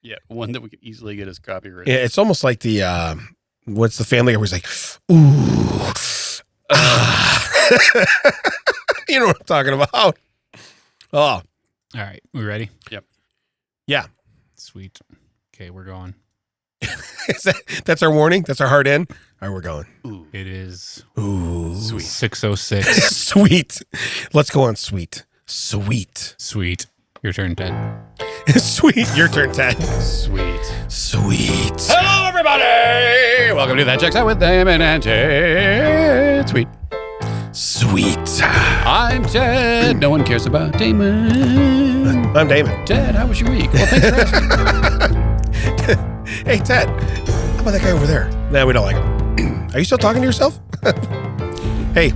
Yeah, one that we could easily get as copyright. Yeah, it's almost like the what's the family where he's like, ooh, you know what I'm talking about? Oh, All right, we ready? Yep. Yeah. Sweet. Okay, we're going. That's our warning. That's our hard end. All right, we're going. Ooh. It is Ooh, Sweet. 6:06. sweet. Let's go on sweet. Sweet. Your turn, Ted. Sweet. Your turn, Ted. Sweet. Sweet. Hello, everybody! Welcome to That Checks Out with Damon and Ted. Sweet. Sweet. I'm Ted. No one cares about Damon. I'm Damon. Ted, how was your week? Well, thanks for asking. Hey, Ted. How about that guy over there? Nah, we don't like him. Are you still talking to yourself? Hey,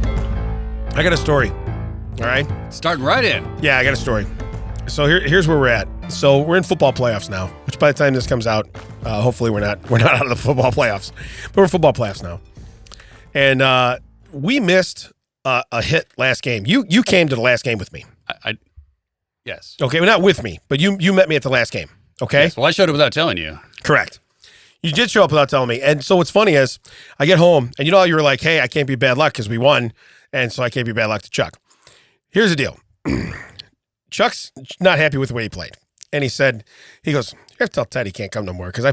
I got a story. All right? Starting right in. Yeah, I got a story. So here's where we're at. So we're in football playoffs now, which by the time this comes out, hopefully we're not out of the football playoffs. But we're football playoffs now. And we missed a hit last game. You came to the last game with me. Yes. Okay, well, not with me, but you met me at the last game. Okay? Yes, well, I showed up without telling you. Correct. You did show up without telling me. And so what's funny is I get home, and you know how you were like, hey, I can't be bad luck because we won, and so I can't be bad luck to Chuck. Here's the deal. Chuck's not happy with the way he played. And he goes, you have to tell Ted he can't come no more because I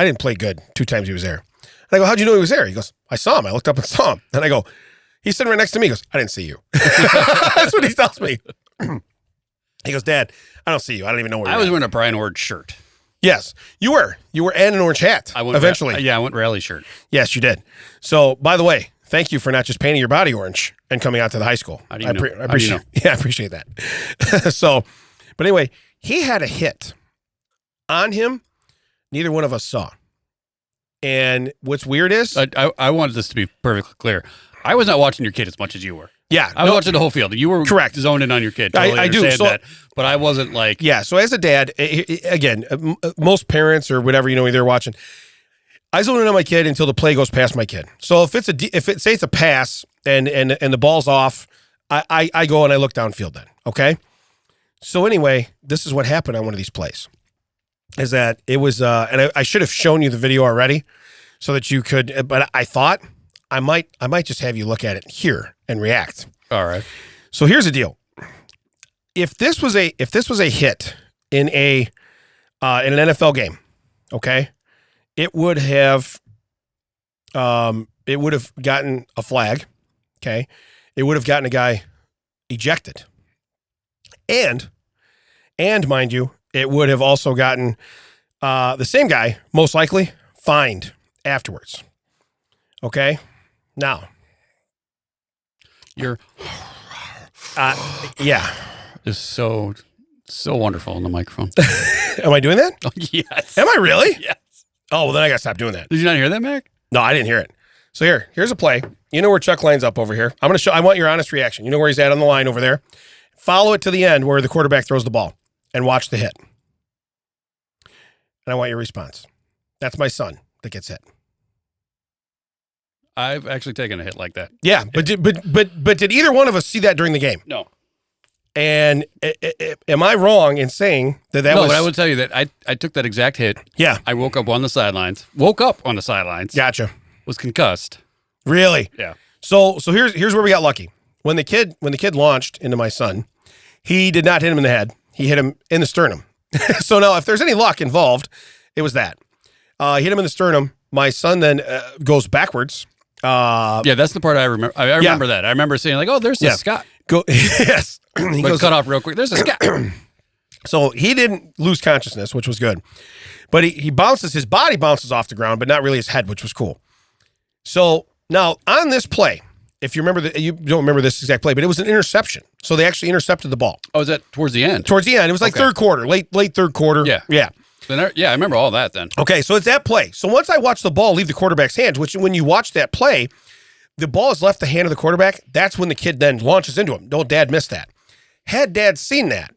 didn't play good 2 times he was there. And I go, how'd you know he was there? He goes, I saw him. I looked up and saw him. And I go, he's sitting right next to me. He goes, I didn't see you. That's what he tells me. He goes, Dad, I don't see you. I don't even know where you're I was at. wearing a Brian Ward shirt. Yes, you were. You were and an orange hat. I went eventually. I went rally shirt. Yes, you did. So, by the way, thank you for not just painting your body orange and coming out to the high school. How do you know? I appreciate. Yeah, I appreciate that. So, but anyway, he had a hit on him. Neither one of us saw. And what's weird is, I wanted this to be perfectly clear. I was not watching your kid as much as you were. yeah, I was watching the whole field. You were correct. zoned in on your kid. Totally I do. understand So, that. But I wasn't like, yeah. So as a dad, again, most parents or whatever, they're watching. I zone in on my kid until the play goes past my kid. So if it's a pass and the ball's off, I go and I look downfield then. Okay. So anyway, this is what happened on one of these plays. Is that it was and I should have shown you the video already, so that you could. But I thought I might just have you look at it here and react. all right. So here's the deal. If this was a hit in an NFL game, okay, it would have gotten a flag, okay, it would have gotten a guy ejected, and mind you, it would have also gotten the same guy most likely fined afterwards. Okay, now You're yeah. is so wonderful on the microphone. Am I doing that? Oh, yes. Am I really? Yes. Oh, well, then I got to stop doing that. Did you not hear that, Mac? No, I didn't hear it. So here's a play. You know where Chuck lines up over here. I want your honest reaction. You know where he's at on the line over there. Follow it to the end where the quarterback throws the ball and watch the hit. And I want your response. That's my son that gets hit. I've actually taken a hit like that. Yeah, but did either one of us see that during the game? No. And am I wrong in saying that No, was? but I would tell you that I took that exact hit. Yeah, I woke up on the sidelines. gotcha. Was concussed. Really? Yeah. So here's where we got lucky. When the kid launched into my son, he did not hit him in the head. He hit him in the sternum. So now, if there's any luck involved, it was that. He hit him in the sternum. My son then goes backwards. Yeah, that's the part I remember. I remember that. I remember saying like, "Oh, there's this Scott." Yes. He But goes, cut off real quick. There's a Scott. so he didn't lose consciousness, which was good. But he bounces. His body bounces off the ground, but not really his head, which was cool. So now on this play, if you remember, you don't remember this exact play, but it was an interception. So they actually intercepted the ball. Oh, is that towards the end? Towards the end. It was like third quarter, late third quarter. Yeah. Yeah. Then I remember all that then. Okay, so it's that play. So once I watch the ball leave the quarterback's hands, which when you watch that play, the ball has left the hand of the quarterback. That's when the kid then launches into him. No, Dad missed that. Had Dad seen that,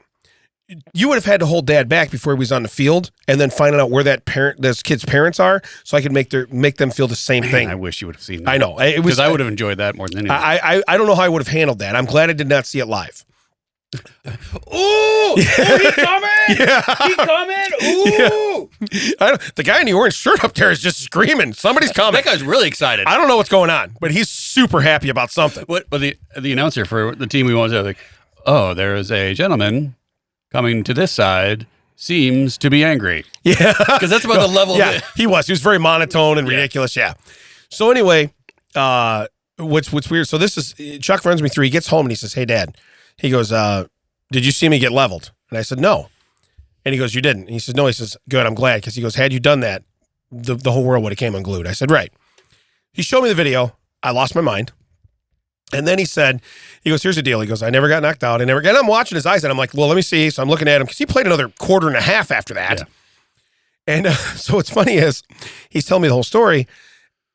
you would have had to hold Dad back before he was on the field and then find out where this kid's parents are, so I could make them feel the same thing. I wish you would have seen that. I know. Because I would have enjoyed that more than anything. I don't know how I would have handled that. I'm glad I did not see it live. Ooh! He coming! Yeah. He coming! Ooh! The guy in the orange shirt up there is just screaming. Somebody's coming. That guy's really excited. I don't know what's going on, but he's super happy about something. But the announcer for the team we want to like, oh, there is a gentleman coming to this side. Seems to be angry. Yeah. Because that's about the level Yeah, of it. he was. He was very monotone and ridiculous. Yeah. So anyway, what's weird? So this is Chuck runs me through. He gets home and he says, "Hey, Dad." He goes, "Did you see me get leveled?" And I said, "No." And he goes, "You didn't." And he says, "No." He says, "Good. I'm glad." Because he goes, "Had you done that, the whole world would have came unglued." I said, "Right." He showed me the video. I lost my mind. And then he goes, "Here's the deal." He goes, "I never got knocked out. And I'm watching his eyes and I'm like, well, let me see. So I'm looking at him because he played another quarter and a half after that. Yeah. And so what's funny is he's telling me the whole story.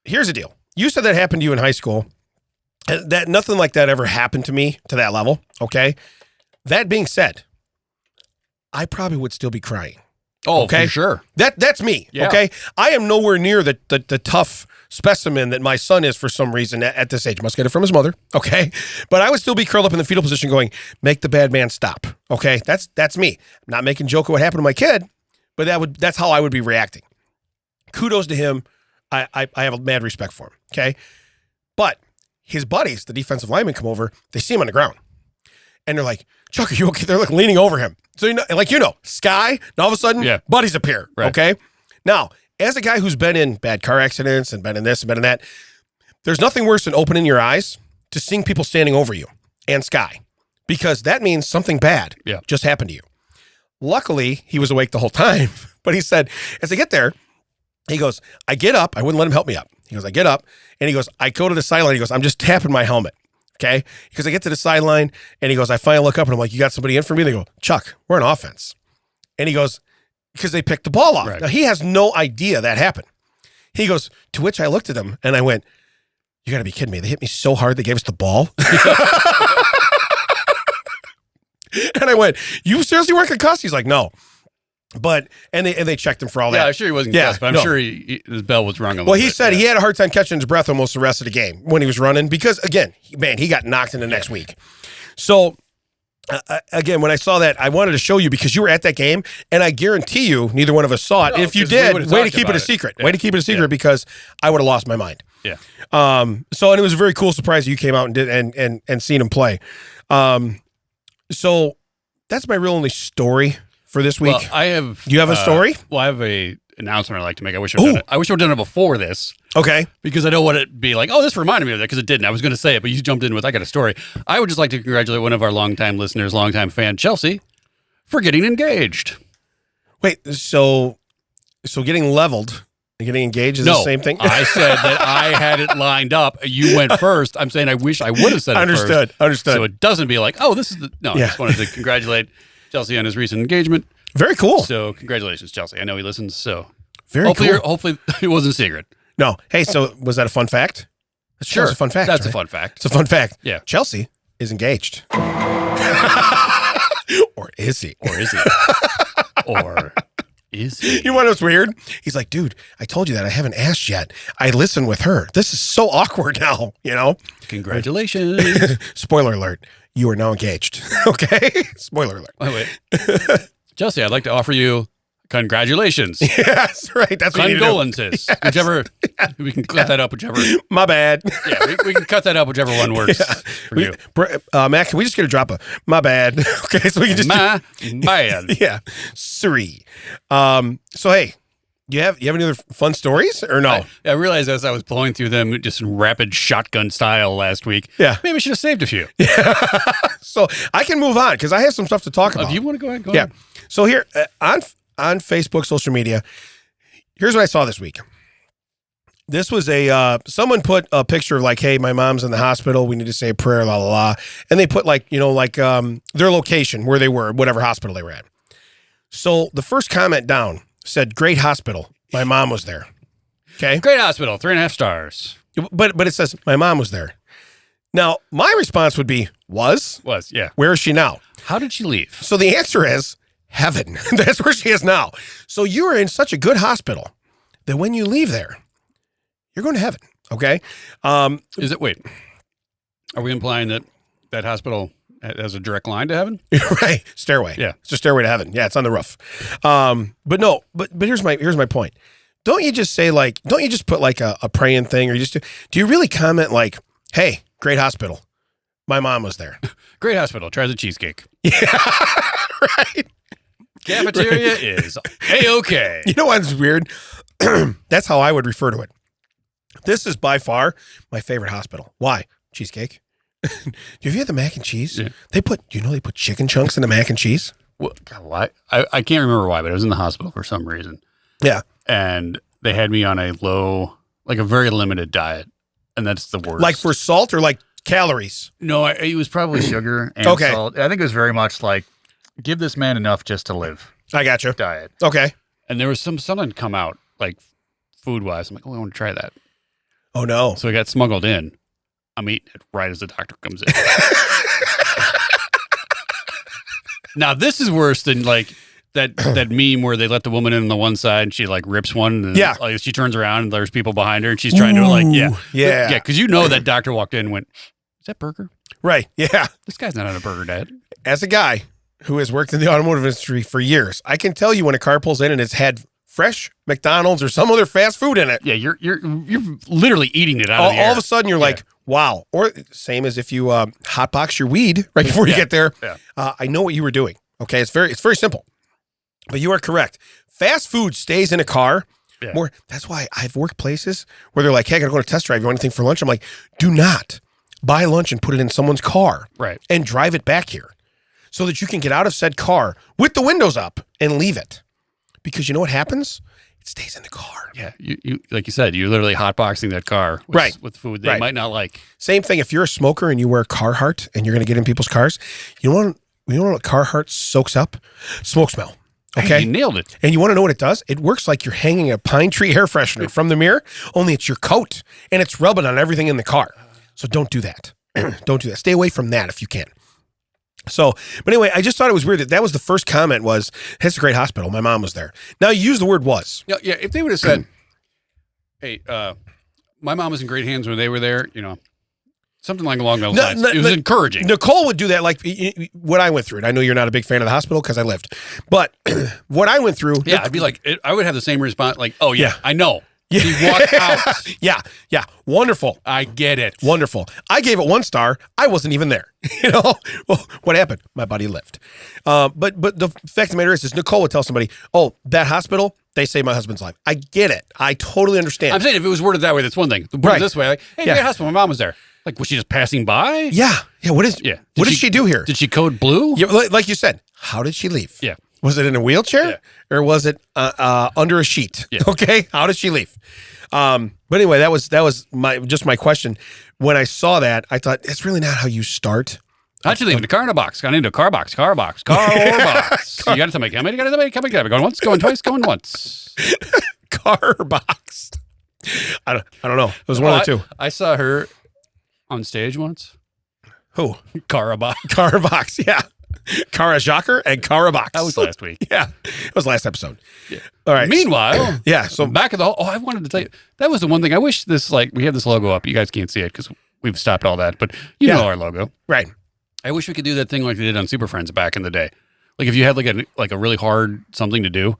Here's the deal. You said that happened to you in high school. That nothing like that ever happened to me to that level. Okay. That being said, I probably would still be crying. Oh, okay? for sure. That's me. Yeah. Okay. I am nowhere near the tough specimen that my son is for some reason at this age. Must get it from his mother. Okay. But I would still be curled up in the fetal position going, make the bad man stop. Okay. That's me. I'm not making a joke of what happened to my kid, but that's how I would be reacting. Kudos to him. I have a mad respect for him. Okay. But his buddies, the defensive linemen, come over, they see him on the ground. And they're like, "Chuck, are you okay?" They're like leaning over him. So, Sky, and all of a sudden, buddies appear. Right. Okay. Now, as a guy who's been in bad car accidents and been in this and been in that, there's nothing worse than opening your eyes to seeing people standing over you and Sky, because that means something bad just happened to you. Luckily, he was awake the whole time, but he said, as I get there, he goes, I get up. I wouldn't let him help me up. He goes, I get up, and he goes, I go to the sideline. He goes, I'm just tapping my helmet. Okay? Because I get to the sideline, and he goes, I finally look up, and I'm like, you got somebody in for me? They go, Chuck, we're on offense. And he goes, because they picked the ball off. Right. Now, he has no idea that happened. He goes, to which I looked at him, and I went, you got to be kidding me. They hit me so hard, they gave us the ball. And I went, you seriously weren't concussed? He's like, no. But, and they checked him for all that. Yeah, I'm sure he wasn't concussed, but I'm sure his bell was rung a little Well, he bit. said he had a hard time catching his breath almost the rest of the game when he was running because, again, he got knocked in the next week. So, again, when I saw that, I wanted to show you because you were at that game, and I guarantee you neither one of us saw it. No, If you 'cause we did, would've way to talked keep it about a it. secret. Yeah. Way to keep it a secret because I would have lost my mind. Yeah. So, and it was a very cool surprise that you came out and did and seen him play. So that's my real only story for this week. Well, I have. Do you have a story? Well, I have a announcement I'd like to make. I wish I would have done it before this. Okay. Because I don't want it to be like, oh, this reminded me of that, because it didn't. I was going to say it, but you jumped in with, I got a story. I would just like to congratulate one of our longtime listeners, longtime fan, Chelsea, for getting engaged. Wait, so getting leveled and getting engaged is the same thing? I said that I had it lined up. You went first. I'm saying I wish I would have said it first. Understood. So it doesn't be like, oh, this is the... No, Yeah. I just wanted to congratulate Chelsea on his recent engagement. Very cool. So congratulations, Chelsea. I know he listens, so... Very cool. Hopefully it wasn't secret. No. Hey, so was that a fun fact? Sure. That's a fun fact. That's right? a fun fact. It's a fun fact. Yeah. Chelsea is engaged. Or is he? Or is he? Or is he? You know what's weird? He's like, dude, I told you that. I haven't asked yet. I listened with her. This is so awkward now, Congratulations. Spoiler alert. You are now engaged. Okay? Spoiler alert. Wait. Chelsea, I'd like to offer you congratulations. Yes, right. That's what you need to do. Condolences. Yes. Whichever, we can cut that up, whichever. My bad. Yeah, we can cut that up, whichever one works for you. Matt, can we just get a drop of my bad? Okay, so we can just My bad. yeah, sorry. So hey, you have any other fun stories or no? I realized as I was blowing through them just in rapid shotgun style last week. Yeah. Maybe I should have saved a few. So I can move on because I have some stuff to talk about. If you want to go ahead, go Yeah. ahead. So here on Facebook, social media, here's what I saw this week. This was someone put a picture of like, hey, my mom's in the hospital. We need to say a prayer, la, la, la. And they put their location where they were, whatever hospital they were at. So the first comment down said, great hospital. My mom was there. Okay. Great hospital, 3.5 stars. But it says, my mom was there. Now, my response would be, was? Yeah. Where is she now? How did she leave? So the answer is heaven. That's where she is now. So you are in such a good hospital that when you leave there, you're going to heaven. Okay. Wait, are we implying that hospital Has a direct line to heaven? Right. Stairway. Yeah. It's a stairway to heaven. Yeah, it's on the roof. But no, but here's my point. Don't you just say like, don't you just put like a praying thing, or you just do you really comment like, hey, great hospital. My mom was there. Great hospital. Try the cheesecake. Yeah. Right. Cafeteria is A-okay. You know what's weird? That's how I would refer to it. This is by far my favorite hospital. Why? Cheesecake. Have you had the mac and cheese? Yeah. They put chicken chunks in the mac and cheese? Well, God, why? I can't remember why, but I was in the hospital for some reason. Yeah. And they had me on a very limited diet. And that's the worst. Like for salt or like calories? No, it was probably sugar and Okay. salt. I think it was very much like, give this man enough just to live I got you. diet. Okay. And there was something come out, like food-wise. I'm like, oh, I want to try that. Oh, no. So it got smuggled in. I'm eating it right as the doctor comes in. Now, this is worse than like that meme where they let the woman in on the one side and she like rips one. And Yeah. like, she turns around and there's people behind her and she's trying to like, yeah. Yeah. Yeah. Because you know that doctor walked in and went, is that burger? Right. Yeah. This guy's not on a burger diet. As a guy who has worked in the automotive industry for years, I can tell you when a car pulls in and it's had fresh McDonald's or some other fast food in it. Yeah, you're literally eating it out of the air. All of a sudden, you're like, wow. Or same as if you hotbox your weed right before you get there. Yeah. I know what you were doing. Okay, it's very simple. But you are correct. Fast food stays in a car Yeah. more. That's why I've worked places where they're like, hey, I gotta go to test drive. You want anything for lunch? I'm like, do not buy lunch and put it in someone's car Right. and drive it back here so that you can get out of said car with the windows up and leave it. Because you know what happens? It stays in the car. Yeah, you like you said, you're literally hotboxing that car with food they might not like. Same thing if you're a smoker and you wear Carhartt and you're going to get in people's cars. You know what Carhartt soaks up? Smoke smell. Okay? Hey, you nailed it. And you want to know what it does? It works like you're hanging a pine tree air freshener from the mirror, only it's your coat and it's rubbing on everything in the car. So don't do that. Don't do that. Stay away from that if you can. So, but anyway, I just thought it was weird that was the first comment was, it's a great hospital. My mom was there. Now you use the word was. Yeah, if they would have said, hey, my mom was in great hands when they were there, something like along those lines. It was encouraging. Nicole would do that, like what I went through. And I know you're not a big fan of the hospital because I lived. But what I went through. Yeah, I'd be like, I would have the same response, like, oh, yeah. I know. Yeah. He walked out. Yeah. Wonderful. I get it. Wonderful. I gave it 1 star. I wasn't even there. Well, what happened? My buddy lived. But the fact of the matter is Nicole would tell somebody, oh, that hospital, they saved my husband's life. I get it. I totally understand. I'm saying if it was worded that way, that's one thing. Put it this way, like, hey, great hospital, my mom was there. Like, was she just passing by? Yeah. What did she do here? Did she code blue? Yeah, like you said, how did she leave? Yeah. Was it in a wheelchair or was it under a sheet? Yeah. Okay. How did she leave? But anyway, that was my question. When I saw that, I thought that's really not how you start. How'd you leave? In a car in a box. Got into a car box. You got to tell me, how many? You got to tell me, how many? Going once, going twice, going once. Car box. I don't know. It was one of the two. I saw her on stage once. Who? Carabox. Car box. Yeah. Cara Jocker and Cara Box. That was last week. Yeah. It was last episode. Yeah. All right. Meanwhile, so back of the I wanted to tell you, that was the one thing. I wish we have this logo up. You guys can't see it because we've stopped all that, but you know our logo. Right. I wish we could do that thing like they did on Super Friends back in the day. Like if you had like a really hard something to do,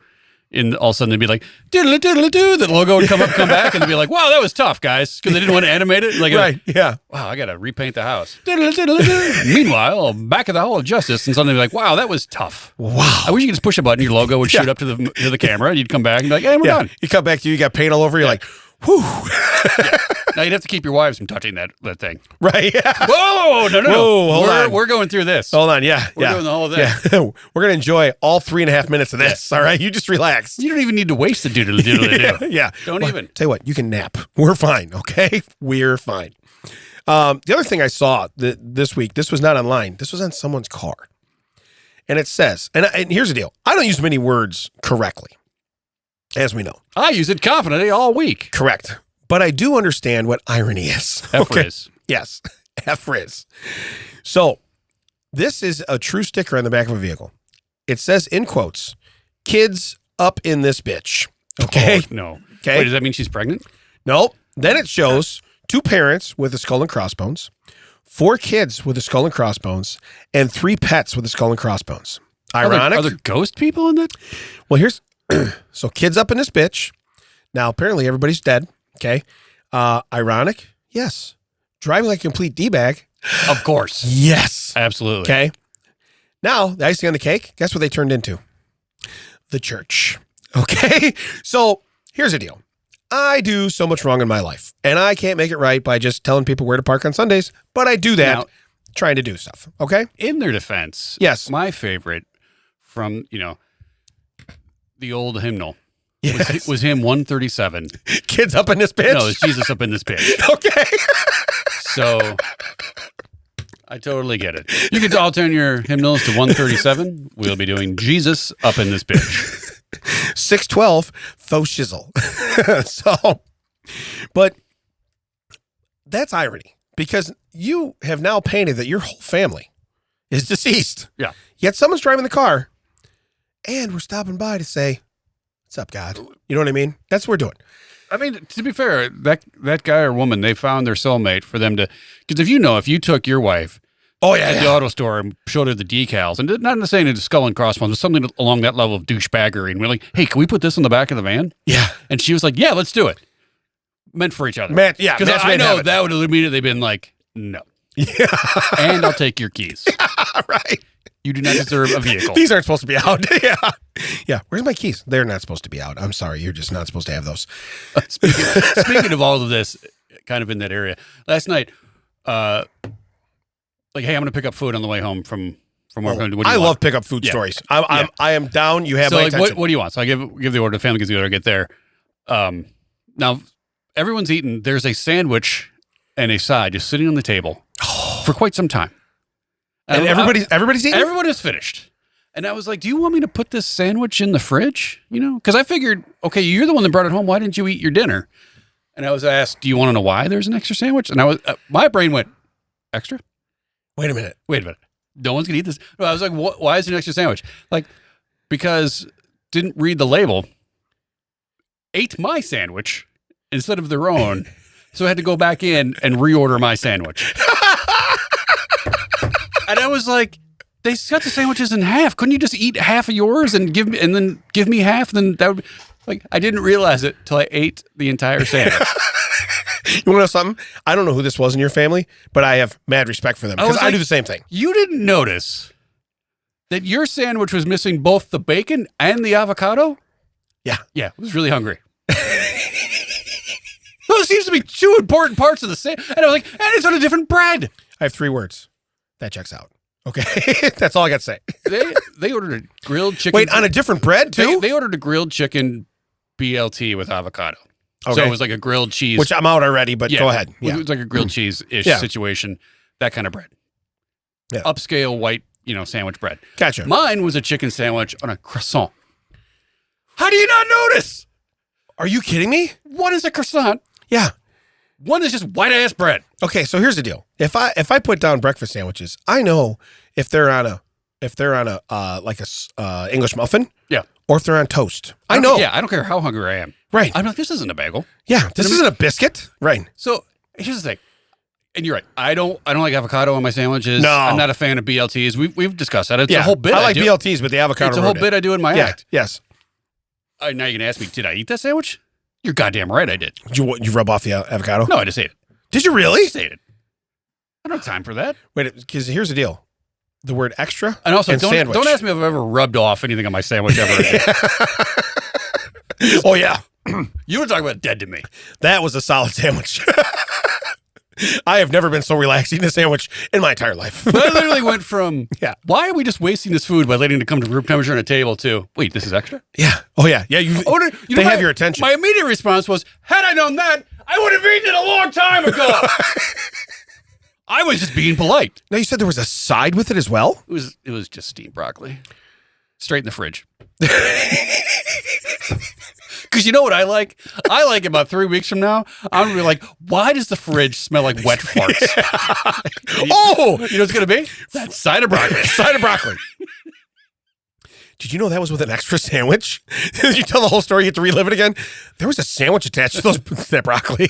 and all of a sudden they'd be like, diddle diddle doo, the logo would come back, and they'd be like, wow, that was tough, guys, because they didn't want to animate it. Like, right, yeah. Wow, I got to repaint the house. Diddle diddle doo. Meanwhile, back at the Hall of Justice, and suddenly they'd be like, wow, that was tough. Wow. I wish you could just push a button, your logo would shoot up to the camera, and you'd come back and be like, hey, we're done. You come back to you got paint all over, you're like, whew. Now you'd have to keep your wives from touching that thing. Right. Yeah. Whoa, no. Whoa, hold on. We're going through this. Hold on, yeah. We're doing the whole thing. Yeah. We're going to enjoy all 3.5 minutes of this, all right? You just relax. You don't even need to waste the doodle doodle. Yeah. Don't even. Tell you what, you can nap. We're fine, okay? We're fine. The other thing I saw this week, this was not online. This was on someone's car. And it says, and here's the deal. I don't use many words correctly, as we know. I use it confidently all week. Correct. But I do understand what irony is. F-riz. Yes. F-riz. So this is a true sticker on the back of a vehicle. It says in quotes, kids up in this bitch. Okay. Oh, no. Okay. Wait, does that mean she's pregnant? Nope. Then it shows 2 parents with a skull and crossbones, 4 kids with a skull and crossbones, and 3 pets with a skull and crossbones. Ironic. Are there ghost people in that? Well, here's so kids up in this bitch. Now, apparently everybody's dead. Okay. Ironic. Yes. Driving like a complete D-bag. Of course. Yes. Absolutely. Okay. Now, the icing on the cake, guess what they turned into? The church. Okay. So here's the deal. I do so much wrong in my life, and I can't make it right by just telling people where to park on Sundays, but I do that Now, trying to do stuff. Okay. in their defense, Yes. my favorite from, the old hymnal Yes. was hymn 137. Kids up in this bitch. No, it's Jesus up in this bitch. Okay. So I totally get it. You can all turn your hymnals to 137. We'll be doing Jesus up in this bitch. 612 faux shizzle. So, but that's irony because you have now painted that your whole family is deceased. Yeah. Yet someone's driving the car and we're stopping by to say, what's up, God? You know what I mean? That's what we're doing. I mean, to be fair, that guy or woman, they found their soulmate for them to, because if you took your wife Oh, yeah. at the auto store and showed her the decals, and not saying it's skull and crossbones, but something along that level of douchebaggery, and we're like, hey, can we put this in the back of the van? Yeah. And she was like, yeah, let's do it. Meant for each other. Yeah. Because match I made in know heaven. that would have immediately been like, no. Yeah. And I'll take your keys. Right. You do not deserve a vehicle. These aren't supposed to be out. Yeah. Yeah. Where's my keys? They're not supposed to be out. I'm sorry. You're just not supposed to have those. Speaking of all of this, kind of in that area, last night, like, hey, I'm going to pick up food on the way home from work. What do you I want? love pickup food stories. I am down. You have So, my like, attention. what do you want? So I give the order. The family gives the order. I get there. Now, everyone's eaten. There's a sandwich and a side just sitting on the table for quite some time. And everybody's eating? Everyone is finished. And I was like, do you want me to put this sandwich in the fridge? Because I figured, okay, you're the one that brought it home. Why didn't you eat your dinner? And I was asked, do you want to know why there's an extra sandwich? And I was, my brain went, extra? Wait a minute. No one's going to eat this. I was like, why is there an extra sandwich? Like, because didn't read the label, ate my sandwich instead of their own. So I had to go back in and reorder my sandwich. And I was like, they cut the sandwiches in half. Couldn't you just eat half of yours and then give me half? Then that would be, like, I didn't realize it till I ate the entire sandwich. You want to know something? I don't know who this was in your family, but I have mad respect for them because I do the same thing. You didn't notice that your sandwich was missing both the bacon and the avocado? Yeah. Yeah, I was really hungry. Those seems to be 2 important parts of the sandwich. And I was like, and it's on a different bread. I have 3 words. That checks out. Okay. That's all I got to say. They ordered a grilled chicken. Wait, on a different bread too? They ordered a grilled chicken BLT with avocado. Okay. So it was like a grilled cheese. Which I'm out already, but go ahead. It was like a grilled cheese-ish situation. That kind of bread. Yeah. Upscale white, sandwich bread. Gotcha. Mine was a chicken sandwich on a croissant. How do you not notice? Are you kidding me? One is a croissant. Yeah. One is just white-ass bread. Okay, so here's the deal. If I put down breakfast sandwiches, I know if they're on a like a English muffin, Yeah. or if they're on toast. I know. Yeah, I don't care how hungry I am. Right. I'm like, this isn't a bagel. Yeah, this isn't a biscuit. Right. So here's the thing. And you're right. I don't like avocado on my sandwiches. No. I'm not a fan of BLTs. We've discussed that. It's a whole bit. I like do. BLTs, but the avocado. It's a whole bit I do in my act. Yes. Now you're going to ask me, did I eat that sandwich? You're goddamn right I did. You rub off the avocado? No, I just ate it. Did you really? Just ate it. I don't have time for that. Wait, because here's the deal. The word extra And also, sandwich. don't ask me if I've ever rubbed off anything on my sandwich ever again. Oh, yeah. You were talking about dead to me. That was a solid sandwich. I have never been so relaxed eating a sandwich in my entire life. But I literally went from, Yeah. why are we just wasting this food by letting it come to room temperature on a table to, wait, this is extra? Yeah. Oh, yeah. Yeah. They have your attention. My immediate response was, had I known that, I would have eaten it a long time ago. I was just being polite. Now, you said there was a side with it as well? It was just steamed broccoli. Straight in the fridge. Because you know what I like? I like about 3 weeks from now, I'm going to be like, why does the fridge smell like wet farts? Oh! You know what's going to be? That side of broccoli. Side of broccoli. Did you know that was with an extra sandwich? Did you tell the whole story? You get to relive it again? There was a sandwich attached to that broccoli.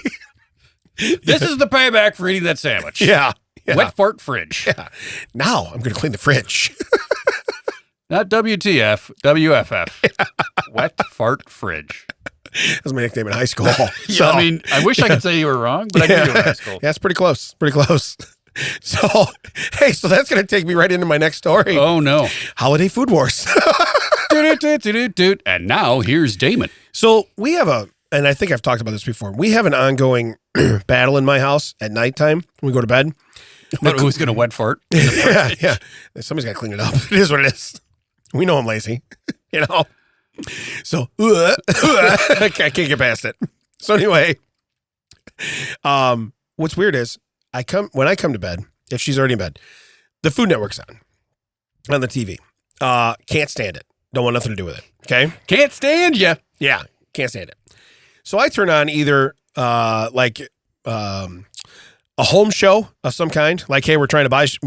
This is the payback for eating that sandwich. Yeah. Wet fart fridge. Yeah. Now I'm going to clean the fridge. Not WTF, WFF. Wet fart fridge. That's my nickname in high school. So, I mean, I wish I could say you were wrong, but I knew you were in high school. Yeah, it's pretty close. Pretty close. So, hey, so that's going to take me right into my next story. Oh, no. Holiday food wars. And now here's Damon. So we have and I think I've talked about this before, we have an ongoing battle in my house at nighttime when we go to bed. But who's going to wet fart? Yeah. Somebody's got to clean it up. It is what it is. We know I'm lazy, you know? So, I can't get past it. So anyway, what's weird is when I come to bed, if she's already in bed, the Food Network's on the TV. Can't stand it. Don't want nothing to do with it. Okay. Can't stand you. Yeah. Can't stand it. So I turn on either a home show of some kind, like, hey, we're trying to buy stuff,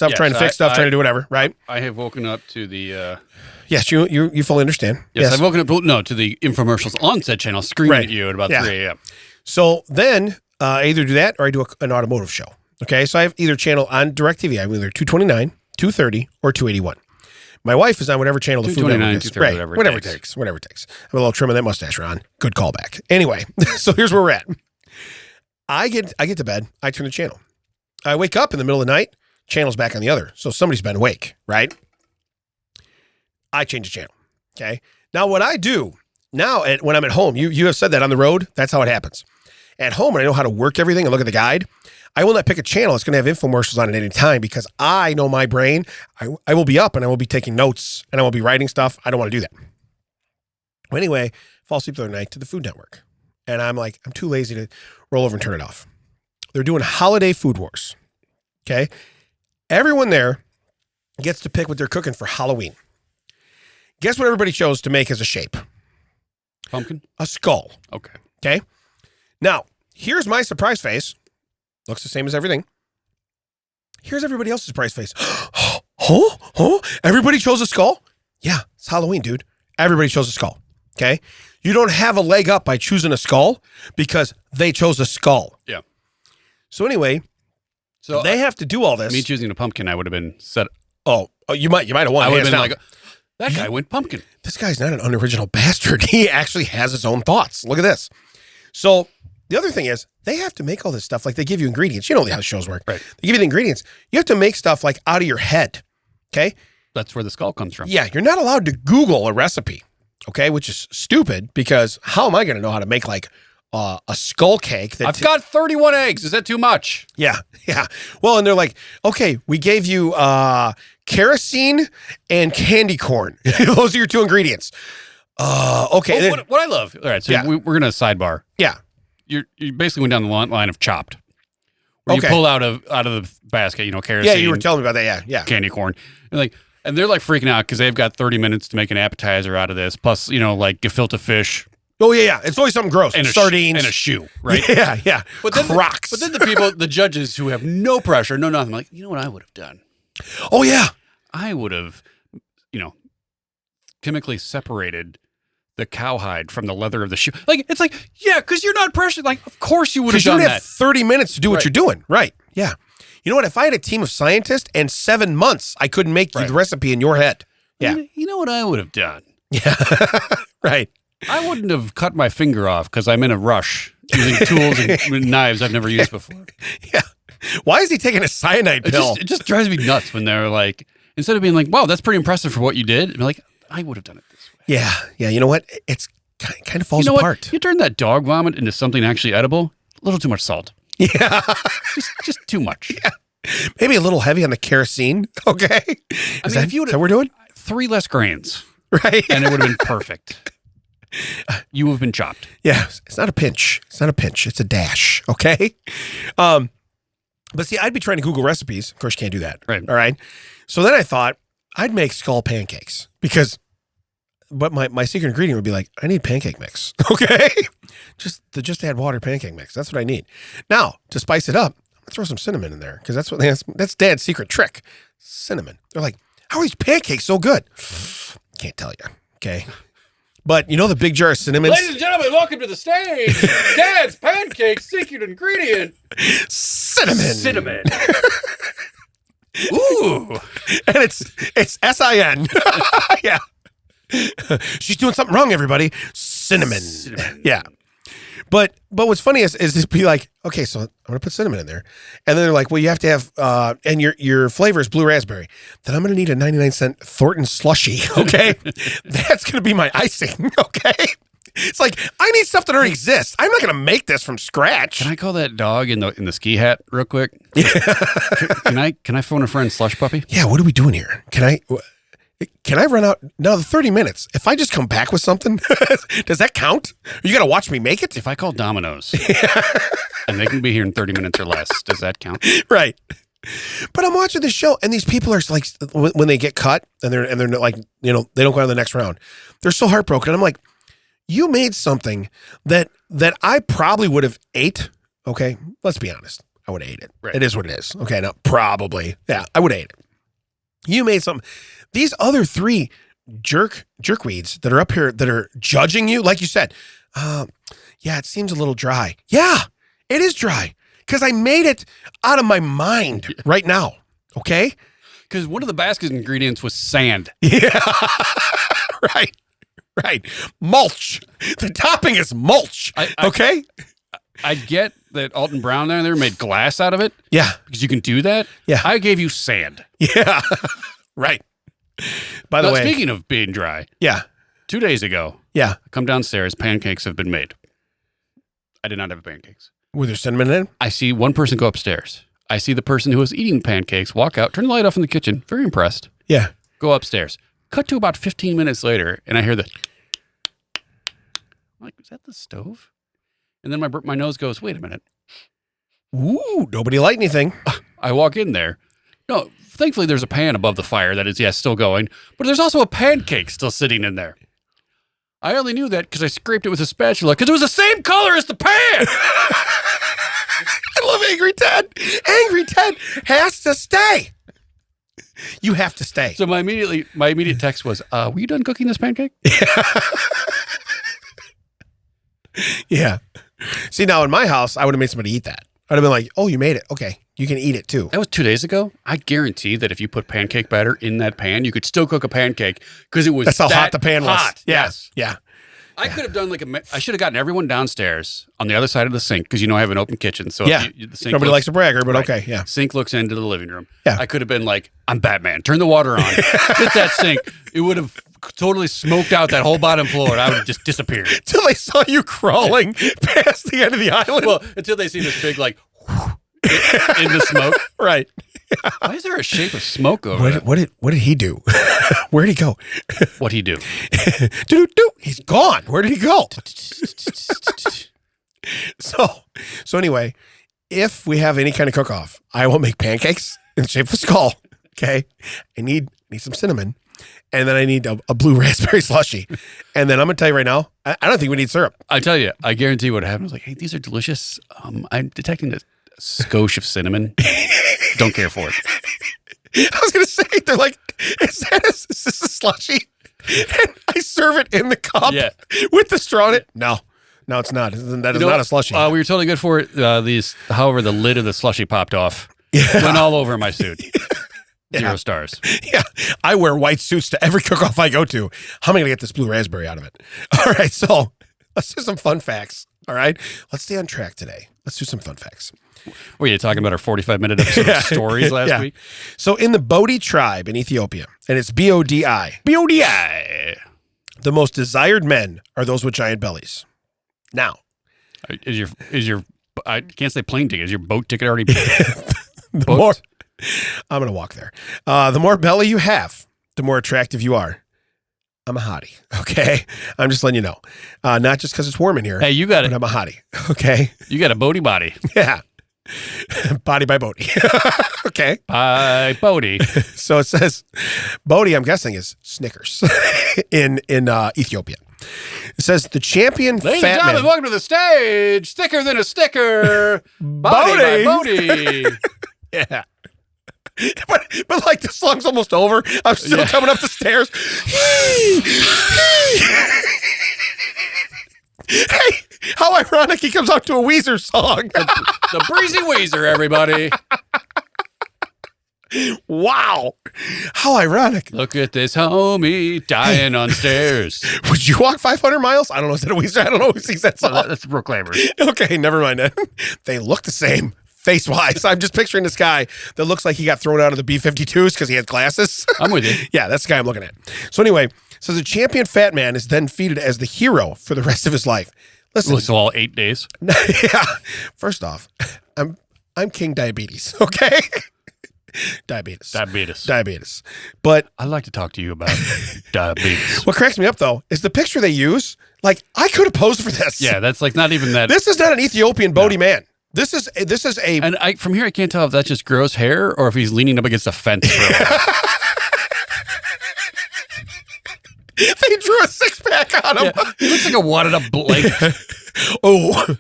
Yes, trying to fix stuff, trying to do whatever, right? I have woken up to the Yes, you fully understand. Yes, I've woken up to the infomercials on said channel screaming at you at about 3 a.m. So then I either do that or I do an automotive show. Okay, so I have either channel on DirecTV. I have either 229, 230, or 281. My wife is on whatever channel the Food Network is. Right, whatever it takes. Whatever it takes. I have a little trim of that mustache, Ron. Good callback. Anyway, so here's where we're at. I get to bed. I turn the channel. I wake up in the middle of the night. Channel's back on the other. So somebody's been awake, right? I change the channel. Okay. Now what I do now when I'm at home, you have said that on the road. That's how it happens. At home, when I know how to work everything and look at the guide, I will not pick a channel that's going to have infomercials on at any time because I know my brain. I will be up and I will be taking notes and I will be writing stuff. I don't want to do that. Well, anyway, fall asleep the other night to the Food Network. And I'm like, I'm too lazy to roll over and turn it off. They're doing holiday food wars. Okay. Everyone there gets to pick what they're cooking for Halloween. Guess what everybody chose to make as a shape? Pumpkin? A skull. Okay. Okay. Now, here's my surprise face. Looks the same as everything. Here's everybody else's surprise face. Huh? Everybody chose a skull? Yeah, it's Halloween, dude. Everybody chose a skull. Okay. You don't have a leg up by choosing a skull because they chose a skull. Yeah. So anyway, so they have to do all this. Me choosing a pumpkin, I would have been set. Oh, you might have won. I would have been like, that guy went pumpkin. This guy's not an unoriginal bastard. He actually has his own thoughts. Look at this. So the other thing is they have to make all this stuff. Like they give you ingredients. You know how shows work. Right. They give you the ingredients. You have to make stuff like out of your head. Okay. That's where the skull comes from. Yeah. You're not allowed to Google a recipe. Okay. Which is stupid because how am I going to know how to make like a skull cake? I've got 31 eggs. Is that too much? Yeah. Yeah. Well, and they're like, okay, we gave you kerosene and candy corn. Those are your two ingredients. Okay. Well, what I love. All right. So we're going to sidebar. Yeah. You basically went down the line of Chopped. Where you pull out of the basket, kerosene. Yeah, you were telling me about that. Yeah. Candy corn. And they're like freaking out because they've got 30 minutes to make an appetizer out of this. Plus, like gefilte fish. Oh, yeah. It's always something gross. And sardines. And a shoe, right? Yeah. But then Crocs. But then the judges who have no pressure, no nothing, like, you know what I would have done? Oh, yeah. I would have, chemically separated the cowhide from the leather of the shoe. Like, it's like, yeah, because you're not pressured. Like, of course you would have done that. Because you have 30 minutes to do what you're doing. Right. Yeah. You know what? If I had a team of scientists and 7 months, I couldn't make the recipe in your head. Yeah. You know what I would have done? Yeah. Right. I wouldn't have cut my finger off because I'm in a rush using tools and knives I've never used before. Yeah. Why is he taking a cyanide pill? It just drives me nuts when they're like, instead of being like, wow, that's pretty impressive for what you did, and like, I would have done it this way. Yeah. Yeah. You know what? It's kind of falls apart. You turn that dog vomit into something actually edible, a little too much salt. Yeah. just too much. Yeah. Maybe a little heavy on the kerosene. Okay. Is that what we're doing? 3 less grains. Right. And it would have been perfect. You have been chopped. Yeah. It's not a pinch. It's a dash. Okay. But see, I'd be trying to Google recipes. Of course, you can't do that. Right. All right. So then I thought I'd make skull pancakes but my secret ingredient would be like, I need pancake mix. Okay. Just add water pancake mix. That's what I need. Now, to spice it up, I'm gonna throw some cinnamon in there because that's Dad's secret trick. Cinnamon. They're like, how are these pancakes so good? Can't tell you. Okay. But you know the big jar of cinnamon? Ladies and gentlemen, welcome to the stage. Dad's pancake secret ingredient. Cinnamon. Ooh. And it's SIN. Yeah. She's doing something wrong, everybody. Cinnamon. Yeah. But what's funny is to be like, okay, so I'm gonna put cinnamon in there, and then they're like, well, you have to have, and your flavor is blue raspberry. Then I'm gonna need a 99-cent Thornton slushie. Okay, that's gonna be my icing. Okay, it's like I need stuff that already exists. I'm not gonna make this from scratch. Can I call that dog in the ski hat real quick? Yeah. Can I phone a friend, Slush Puppy? Yeah. What are we doing here? Can I run out now? The 30 minutes. If I just come back with something, does that count? You got to watch me make it. If I call Domino's and they can be here in 30 minutes or less, does that count? Right. But I'm watching this show, and these people are like, when they get cut, and they're like, they don't go on to the next round. They're so heartbroken. I'm like, you made something that I probably would have ate. Okay, let's be honest. I would have ate it. Right. It is what it is. Okay, now probably, yeah, I would have ate it. You made something. These other three jerkweeds that are up here that are judging you, like you said, yeah, it seems a little dry. Yeah, it is dry because I made it out of my mind right now. Okay, because one of the basket ingredients was sand. Yeah, right. Mulch. The topping is mulch. Okay. I get that Alton Brown down there made glass out of it. Yeah, because you can do that. Yeah, I gave you sand. Yeah, right. By the way, speaking of being dry, yeah, 2 days ago, yeah, I come downstairs. Pancakes have been made. I did not have pancakes. Were there cinnamon in? I see one person go upstairs. I see the person who was eating pancakes walk out, turn the light off in the kitchen. Very impressed. Yeah. Go upstairs. Cut to about 15 minutes later, and I hear the. I'm like, is that the stove? And then my nose goes, wait a minute. Ooh, nobody light anything. I walk in there. No, thankfully there's a pan above the fire that is, yes, still going, but there's also a pancake still sitting in there. I only knew that because I scraped it with a spatula because it was the same color as the pan. I love Angry Ted. Angry Ted has to stay. You have to stay. So my immediate text was, were you done cooking this pancake? Yeah. See, now in my house, I would have made somebody eat that. I'd have been like, oh, you made it. Okay. You can eat it too. That was 2 days ago. I guarantee that if you put pancake batter in that pan, you could still cook a pancake because it was That's how hot the pan was. Hot. Yes. Yeah. I could have done I should have gotten everyone downstairs on the other side of the sink because, I have an open kitchen. So yeah. The sink Nobody likes a bragger, but right. Okay. Yeah. Sink looks into the living room. Yeah. I could have been like, I'm Batman. Turn the water on. Hit that sink. It would have totally smoked out that whole bottom floor and I would have just disappeared. Until they saw you crawling past the end of the island. Well, until they see this big, like, in the smoke. Right. Why is there a shape of smoke over there? What did he do? Where'd he go? What'd he do? He's gone. Where did he go? So anyway, if we have any kind of cook-off, I will make pancakes in the shape of a skull. Okay. I need some cinnamon. And then I need a blue raspberry slushie. And then I'm going to tell you right now, I don't think we need syrup. I tell you, I guarantee what happened. I was like, hey, these are delicious. I'm detecting a skosh of cinnamon. Don't care for it. I was going to say, they're like, is this a slushie? And I serve it in the cup with the straw in it. No, it's not. That is not a slushie. We were totally good for it. However, the lid of the slushie popped off. Yeah. Went all over my suit. 0 stars. Yeah. I wear white suits to every cook-off I go to. How am I going to get this blue raspberry out of it? All right, so let's do some fun facts. All right? Let's stay on track today. Let's do some fun facts. Were you talking about our 45-minute episode of stories last week? So in the Bodi tribe in Ethiopia, and it's B-O-D-I. B-O-D-I. The most desired men are those with giant bellies. Now. Is your I can't say plane ticket. Is your boat ticket already I'm going to walk there. The more belly you have, the more attractive you are. I'm a hottie, okay? I'm just letting you know. Not just because it's warm in here. Hey, you got it. I'm a hottie, okay? You got a Bodi body. Yeah. Body by Bodi. Okay. By Bodi. So it says, Bodi, I'm guessing, is Snickers in Ethiopia. It says the champion Ladies fat and gentlemen, man. welcome to the stage. Thicker than a sticker. Body by Bodi. Yeah. But like the song's almost over. I'm still coming up the stairs. Hey, how ironic he comes out to a Weezer song. The Breezy Weezer, everybody. Wow. How ironic. Look at this homie dying on stairs. Would you walk 500 miles? I don't know. Is that a Weezer? I don't know who sings that song. That's the Proclaimers. Okay, never mind that. They look the same face-wise. I'm just picturing this guy that looks like he got thrown out of the B-52s because he had glasses. I'm with you. Yeah, that's the guy I'm looking at. So anyway, so the champion fat man is then feted as the hero for the rest of his life. Listen. So all 8 days. Yeah. First off, I'm King Diabetes, okay? Diabetes. But I'd like to talk to you about diabetes. what cracks me up, though, is the picture they use. Like, I could have posed for this. Yeah, that's like not even that. This is not an Ethiopian Bodi man. This is a. And from here, I can't tell if that's just gross hair or if he's leaning up against a fence for a while. They drew a six-pack on him. Yeah, he looks like a wadded-up blanket. Oh,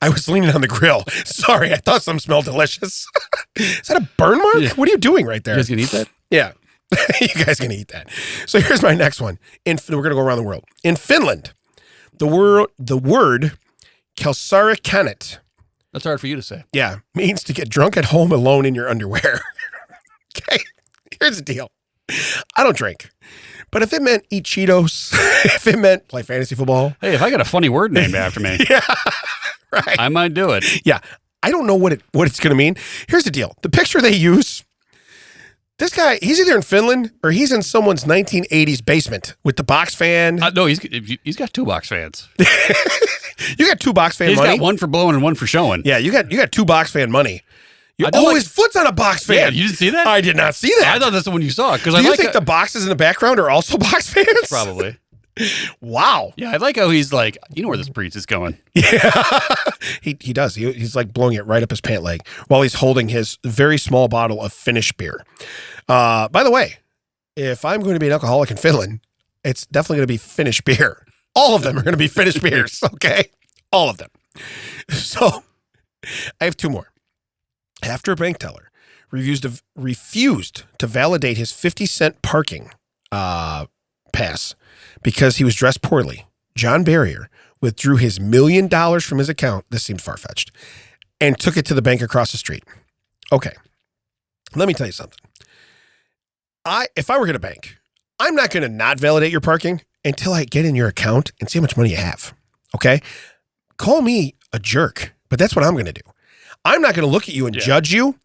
I was leaning on the grill. Sorry, I thought something smelled delicious. Is that a burn mark? Yeah. What are you doing right there? You guys gonna eat that? Yeah. You guys gonna eat that. So here's my next one. We're gonna go around the world. In Finland, the word kalsarikanet, That's hard for you to say. yeah, means to get drunk at home alone in your underwear. Okay. Here's the deal. I don't drink. But if it meant eat Cheetos, if it meant play fantasy football. Hey, if I got a funny word named after me, Yeah. Right. I might do it. Yeah. I don't know what it's going to mean. Here's the deal. The picture they use, this guy, he's either in Finland or he's in someone's 1980s basement with the box fan. No, he's got 2 box fans. You got 2 box fan He's money. got one for blowing and one for showing. Yeah, you got 2 box fan money. I don't like- his foot's on a box fan. Yeah, you didn't see that? I did not see that. I thought that's the one you saw. Because Do I you like think the boxes in the background are also box fans? probably. Wow. Yeah, I like how he's like, you know where this breeze is going. Yeah. He does. He's like blowing it right up his pant leg while he's holding his very small bottle of Finnish beer. By the way, if I'm going to be an alcoholic in Finland, it's definitely going to be Finnish beer. All of them are going to be Finnish beers, okay? All of them. So I have 2 more. After a bank teller refused to validate his 50-cent parking pass because he was dressed poorly, John Barrier withdrew his $1 million from his account. This seems far-fetched. And took it to the bank across the street. Okay. Let me tell you something. If I were at a bank, I'm not going to not validate your parking until I get in your account and see how much money you have. Okay? Call me a jerk, but that's what I'm going to do. I'm not going to look at you and judge you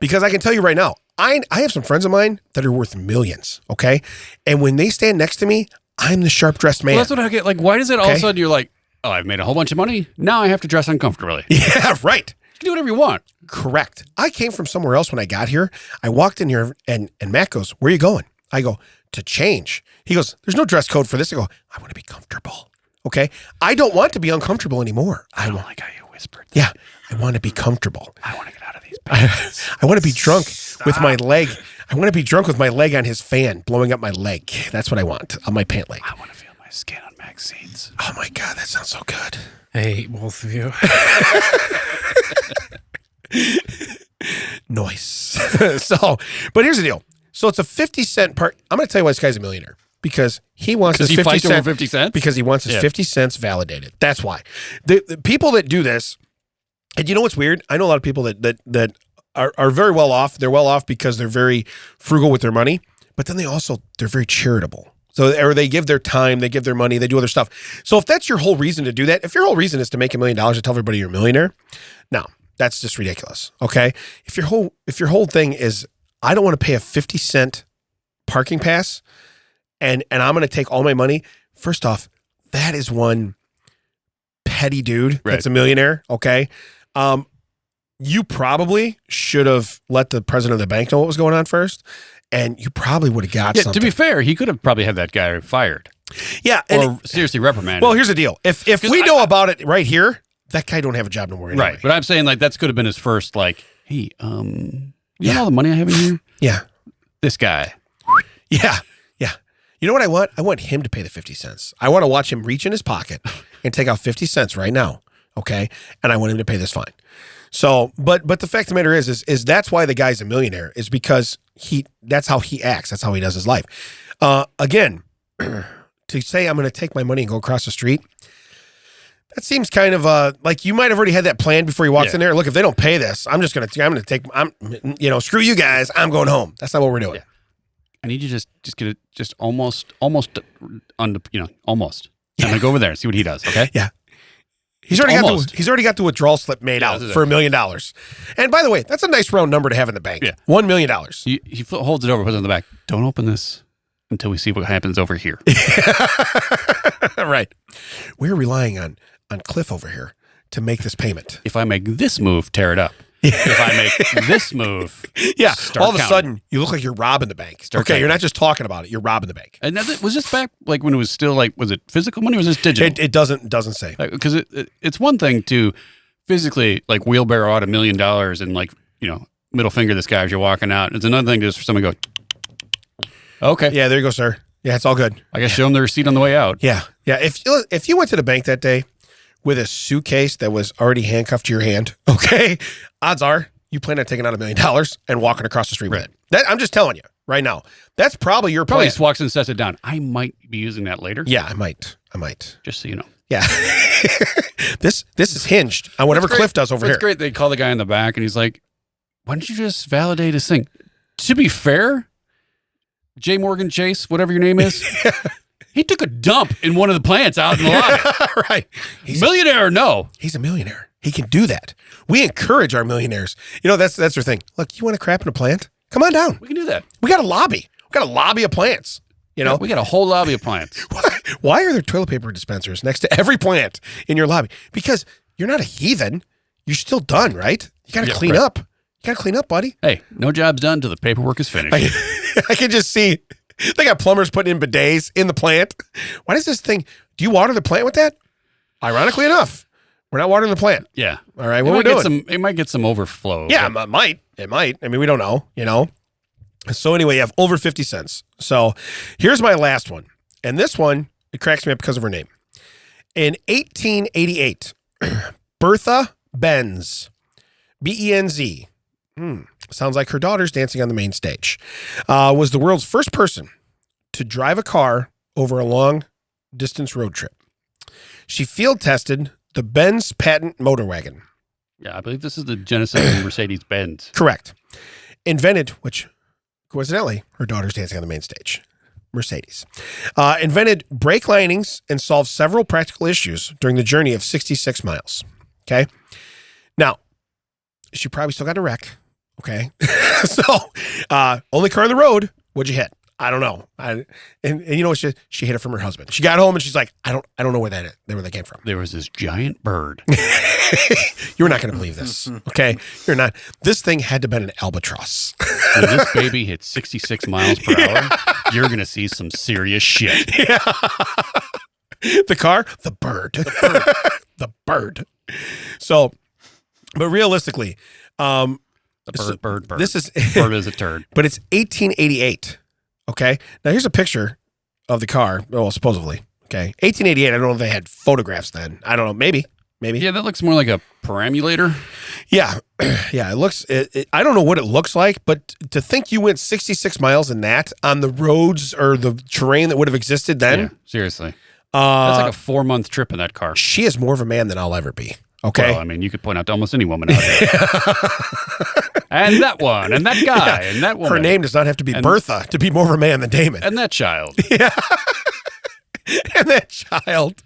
because I can tell you right now, I have some friends of mine that are worth millions, okay? And when they stand next to me, I'm the sharp-dressed man. Well, that's what I get. Like, why does it all of a sudden you're like, oh, I've made a whole bunch of money. Now I have to dress uncomfortably. Yeah, right. You can do whatever you want. Correct. I came from somewhere else when I got here. I walked in here and Matt goes, where are you going? I go, to change. He goes, there's no dress code for this. I go, I want to be comfortable. Okay? I don't want to be uncomfortable anymore. I don't like how you whispered that. Yeah. I want to be comfortable. I want to get out of these pants. I want to be drunk with my leg. I want to be drunk with my leg on his fan, blowing up my leg. That's what I want on my pant leg. I want to feel my skin on magazines. Oh my God, that sounds so good. I hate both of you. Noise. But here's the deal. So it's a 50-cent part. I'm going to tell you why this guy's a millionaire. Because he wants his 50 cents. 50 cents? Because he wants his 50 cents validated. That's why. The people that do this, and you know what's weird? I know a lot of people that are very well off. They're well off because they're very frugal with their money, but then they're very charitable. So, or they give their time, they give their money, they do other stuff. So if that's your whole reason to do that, if your whole reason is to make $1 million to tell everybody you're a millionaire, no, that's just ridiculous. Okay. If your whole thing is, I don't want to pay a 50-cent parking pass and I'm going to take all my money. First off, that is one petty dude that's a millionaire. Okay. You probably should have let the president of the bank know what was going on first, and you probably would have got something. To be fair, he could have probably had that guy fired. Yeah. Or seriously reprimanded. Well, here's the deal. If we know about it right here, that guy don't have a job no more anyway. Right. But I'm saying like that could have been his first like, hey, you know all the money I have in here? Yeah. This guy. Yeah. Yeah. You know what I want? I want him to pay the 50 cents. I want to watch him reach in his pocket and take out 50 cents right now. Okay. And I want him to pay this fine. So, but the fact of the matter is that's why the guy's a millionaire, is because that's how he acts. That's how he does his life. Again, to say I'm going to take my money and go across the street, That seems kind of like you might have already had that planned before you walked in there. Look, if they don't pay this, I'm gonna take. Screw you guys. I'm going home. That's not what we're doing. Yeah. I need you to just get it just almost on the almost. I'm gonna go over there and see what he does. Okay. Yeah. He's already got the withdrawal slip made out for $1 million. And by the way, that's a nice round number to have in the bank. Yeah. $1 million. He holds it over, puts it in the back. Don't open this until we see what happens over here. Right. We're relying on Cliff over here to make this payment. If I make this move, tear it up. If I make this move, all of a sudden you look like you're robbing the bank. You're not just talking about it; you're robbing the bank. And was this back like when it was still like, was it physical money or was this digital? It doesn't say, because it's one thing to physically like wheelbarrow out $1 million and like middle finger this guy as you're walking out. It's another thing just for someone to go, okay, yeah, there you go, sir. Yeah, it's all good. I guess show them the receipt on the way out. Yeah. If you went to the bank that day with a suitcase that was already handcuffed to your hand, okay, odds are you plan on taking out $1 million and walking across the street with it. I'm just telling you right now. That's probably your plan. Probably just walks and sets it down. I might be using that later. Yeah, I might. Just so you know. Yeah. This is hinged on whatever Cliff does over here. It's great. They call the guy in the back and he's like, why don't you just validate his thing? To be fair, J. Morgan Chase, whatever your name is, he took a dump in one of the plants out in the lobby. Right. He's millionaire or no? He's a millionaire. He can do that. We encourage our millionaires. That's their thing. Look, you want to crap in a plant? Come on down. We can do that. We got a lobby. We got a lobby of plants. We got a whole lobby of plants. Why are there toilet paper dispensers next to every plant in your lobby? Because you're not a heathen. You're still done, right? You got to clean up. You got to clean up, buddy. Hey, no job's done till the paperwork is finished. I can just see they got plumbers putting in bidets in the plant. Why does this thing? Do you water the plant with that? Ironically enough, we're not watering the plant. Yeah. All right. What we're doing? It might get some overflow. Yeah, it might. It might. I mean, we don't know. So anyway, you have over 50 cents. So here's my last one, and this one it cracks me up because of her name. In 1888, Bertha Benz, Benz. Sounds like her daughter's dancing on the main stage. Was the world's first person to drive a car over a long-distance road trip. She field tested the Benz patent motor wagon. Yeah, I believe this is the Genesis Mercedes-Benz. Correct. Invented, which coincidentally, her daughter's dancing on the main stage. Mercedes. Invented brake linings and solved several practical issues during the journey of 66 miles. Okay. Now, she probably still got a wreck. Okay. So, only car on the road. What'd you hit? I don't know. And you know what? She hit it from her husband. She got home and she's like, I don't know where that came from. There was this giant bird. You're not going to believe this. Okay. You're not. This thing had to have been an albatross. When this baby hits 66 miles per hour, you're going to see some serious shit. Yeah. The car, the bird. The bird. So, but realistically, bird. This is bird is a turd. But it's 1888. Okay. Now here's a picture of the car. Well, supposedly. Okay. 1888. I don't know if they had photographs then. I don't know. Maybe. Yeah, that looks more like a perambulator. Yeah. Yeah. It looks, I don't know what it looks like, but to think you went 66 miles in that on the roads or the terrain that would have existed then. Yeah, seriously. That's like a 4-month trip in that car. She is more of a man than I'll ever be. Okay. Well, I mean, you could point out to almost any woman out there. And that one, and that guy, and that woman. Her name does not have to be Bertha to be more of a man than Damon. And that child. Yeah. And that child.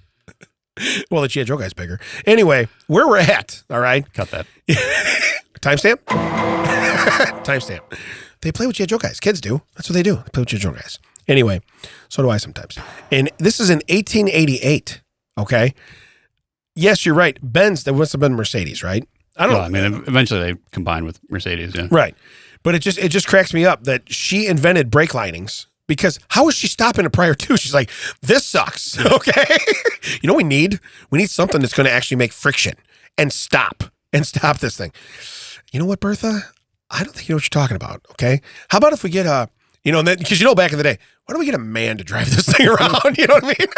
Well, the G.I.Joe guy's bigger. Anyway, where we're at, all right? Cut that. Timestamp? Timestamp. They play with G.I.Joe guys. Kids do. That's what they do. They play with G.I.Joe guys. Anyway, so do I sometimes. And this is in 1888, okay? Yes, you're right. Benz, that must have been Mercedes, right? I don't know. I mean, eventually they combined with Mercedes, yeah. Right. But it just cracks me up that she invented brake linings because how was she stopping it prior to? She's like, this sucks. Okay. You know what we need? We need something that's going to actually make friction and stop this thing. You know what, Bertha? I don't think you know what you're talking about. Okay. How about if we get because back in the day, why don't we get a man to drive this thing around? You know what I mean?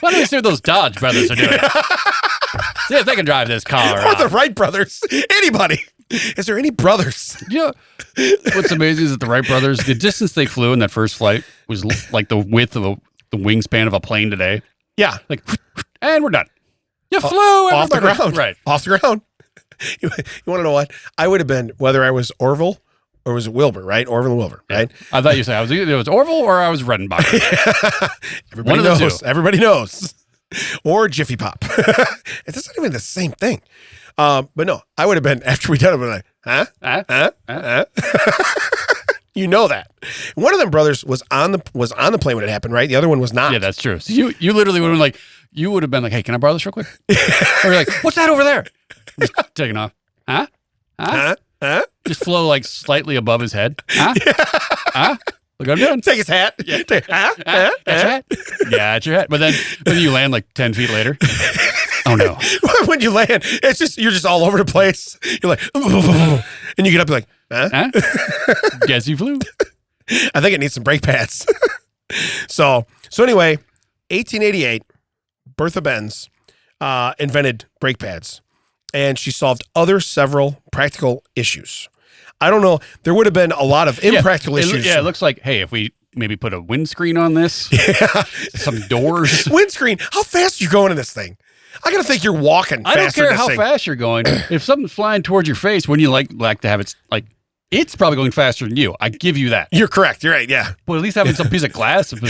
Why don't we see what those Dodge brothers are doing? See if they can drive this car around. Or the Wright brothers. Anybody. Is there any brothers? You know, what's amazing is that the Wright brothers, the distance they flew in that first flight was like the width of the wingspan of a plane today. Yeah. Like, and we're done. You flew off the everybody. ground. Right. Off the ground. You want to know what? I would have been, whether I was Orville or was it Wilbur, right? Orville and Wilbur, right? I thought you said it was Orville or I was Redenbacher. Everybody One of the knows. two. Everybody knows. Or Jiffy Pop. It's not even the same thing. But no, I would have been, after we done it, I'd be like, You know that. One of them brothers was on the plane when it happened, right? The other one was not. Yeah, that's true. So you literally would have been like, hey, can I borrow this real quick? Or you're like, what's that over there? Just taking off. Huh? Just flow like slightly above his head. Huh? Look what I'm doing. Take his hat. Yeah. Got your hat? Got your hat. But then you land like 10 feet later. Oh no. When you land, it's just, you're just all over the place. You're like, and you get up, you're like, Huh? Guess you flew. I think it needs some brake pads. So anyway, 1888, Bertha Benz invented brake pads, and she solved several practical issues. I don't know. There would have been a lot of impractical issues. It looks like, hey, if we maybe put a windscreen on this, some doors. Windscreen. How fast are you going in this thing? I gotta think you're walking. I don't faster care than this how thing. fast you're going. If something's flying towards your face, wouldn't you like to have it like? It's probably going faster than you. I give you that. You're correct. You're right. Yeah. But at least having some piece of glass. No.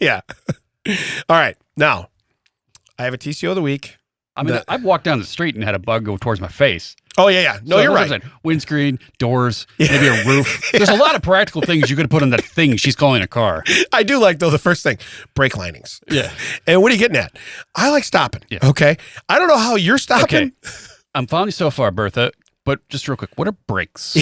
Yeah. All right. Now, I have a TCO of the week. I mean, I've walked down the street and had a bug go towards my face. Oh, yeah. No, So you're that's right. what I'm saying. Windscreen, doors, maybe a roof. There's a lot of practical things you could have put on that thing she's calling a car. I do like, though, the first thing, brake linings. Yeah. And what are you getting at? I like stopping. Yeah. Okay. I don't know how you're stopping. Okay. I'm following you so far, Bertha, but just real quick, what are brakes?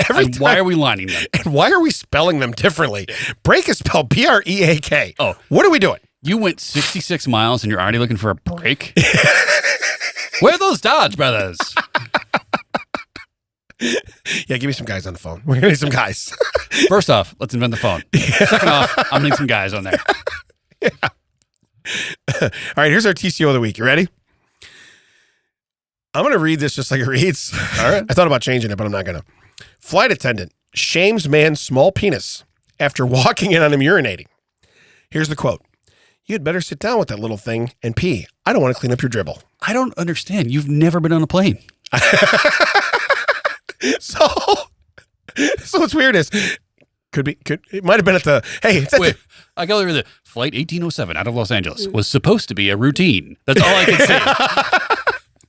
Every And time. why are we lining them? And why are we spelling them differently? Brake is spelled B-R-E-A-K. Oh. What are we doing? You went 66 miles and you're already looking for a break? Where are those Dodge brothers? Yeah, give me some guys on the phone. We're going to need some guys. First off, let's invent the phone. Second off, I'm going to need some guys on there. All right, here's our TCO of the week. You ready? I'm going to read this just like it reads. All right. I thought about changing it, but I'm not going to. Flight attendant shames man's small penis after walking in on him urinating. Here's the quote. You had better sit down with that little thing and pee. I don't want to clean up your dribble. I don't understand. You've never been on a plane. So what's weird is it might have been at the, hey, it's at Wait, I got over the flight 1807 out of Los Angeles was supposed to be a routine. That's all I can say.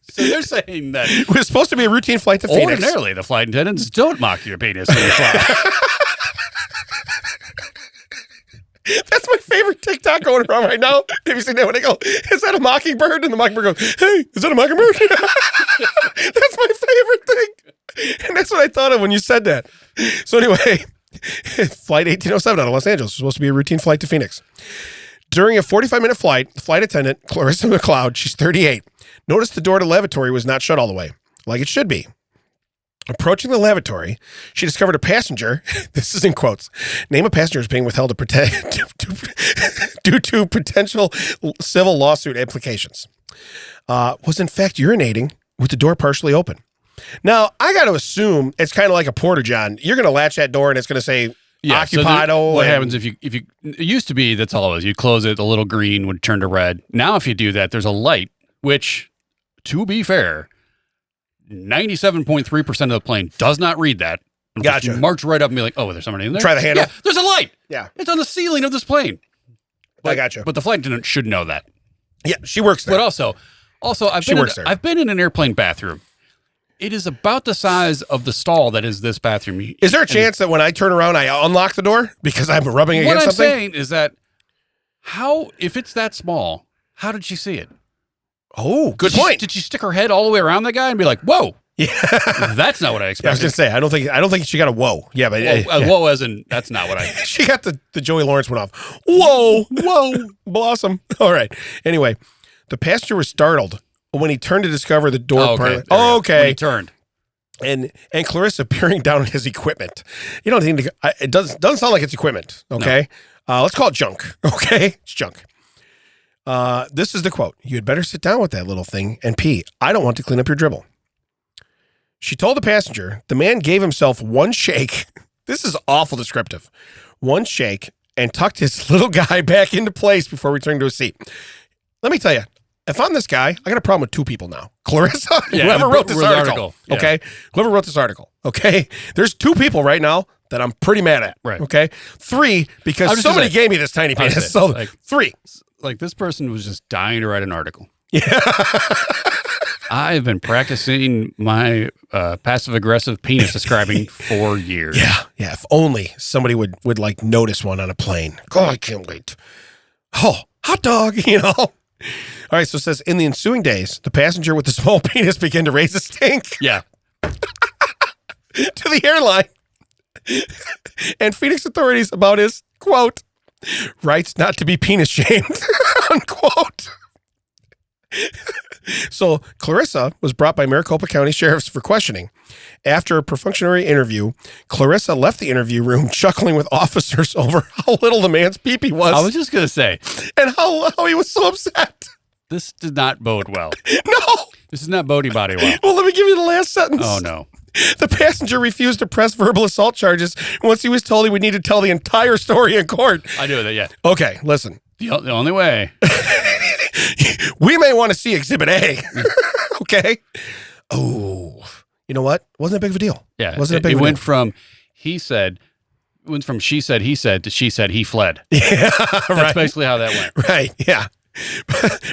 So they're saying that it was supposed to be a routine flight to Phoenix. ordinarily the flight attendants don't mock your penis when you fly. That's my favorite TikTok going around right now. Have you seen that when they go, is that a mockingbird? And the mockingbird goes, hey, is that a mockingbird? That's my favorite thing. And that's what I thought of when you said that. So anyway, flight 1807 out of Los Angeles was supposed to be a routine flight to Phoenix. During a 45-minute flight, the flight attendant, Clarissa McLeod, she's 38, noticed the door to the lavatory was not shut all the way, like it should be. Approaching the lavatory, she discovered a passenger, this is in quotes, name of passenger is being withheld due to potential civil lawsuit implications, was in fact urinating with the door partially open. Now, I got to assume it's kind of like a porta-john. You're going to latch that door and it's going to say occupied. So what happens if you, it used to be, that's all it was. You close it, the little green would turn to red. Now, if you do that, there's a light, which, to be fair, 97.3% of the plane does not read that. It'll Gotcha. just march right up and be like, oh, there's somebody in there? Try the handle. Yeah, there's a light. Yeah. It's on the ceiling of this plane. I got you. But the flight attendant should know that. Yeah, she works there. But also I've been in an airplane bathroom. It is about the size of the stall that is this bathroom. Is there a chance that when I turn around, I unlock the door because I'm rubbing against What I'm something? saying is that if it's that small, how did she see it? Oh, good point. Did she stick her head all the way around that guy and be like, whoa? Yeah. That's not what I I was expected. going to say, I don't think she got a whoa. Yeah, but yeah. Whoa, as in, that's not what I... She got the Joey Lawrence one off. Whoa, blossom. All right. Anyway, the passenger was startled when he turned to discover the door. Oh, okay. Part. There we go. Oh, When okay. he turned. And Clarissa peering down at his equipment. You don't think it doesn't sound like it's equipment. Okay. Let's call it junk. Okay. It's junk. This is the quote. You had better sit down with that little thing and pee. I don't want to clean up your dribble. She told the passenger, the man gave himself one shake. This is awful descriptive. One shake and tucked his little guy back into place before returning to his seat. Let me tell you, if I'm this guy, I got a problem with two people now. Clarissa, Yeah, whoever wrote this the article. Yeah. Okay. Whoever wrote this article. Okay. There's two people right now that I'm pretty mad at. Right. Okay. Three, because somebody gave me this tiny penis. So like, three. Like this person was just dying to write an article. Yeah. I've been practicing my passive aggressive penis describing for years. Yeah. Yeah. If only somebody would like notice one on a plane. Oh, I can't wait. Oh, hot dog, you know. All right. So it says in the ensuing days, the passenger with the small penis began to raise a stink Yeah. to the airline and Phoenix authorities about his, quote, rights not to be penis shamed, unquote. So Clarissa was brought by Maricopa County sheriffs for questioning. After a perfunctory interview, Clarissa left the interview room chuckling with officers over how little the man's pee-pee was, I was just going to say, and how he was so upset. this did not bode well. No. This is not Bodi body well. Well, let me give you the last sentence. Oh, no. The passenger refused to press verbal assault charges once he was told he would need to tell the entire story in court. I knew that, yeah. Okay, listen. The only way. We may want to see Exhibit A. Okay? Oh, you know what? Wasn't a big of a deal. Yeah. Wasn't a big it of a went deal. from she said, he said to she said he fled. Yeah, That's right. basically how that went. Right, yeah.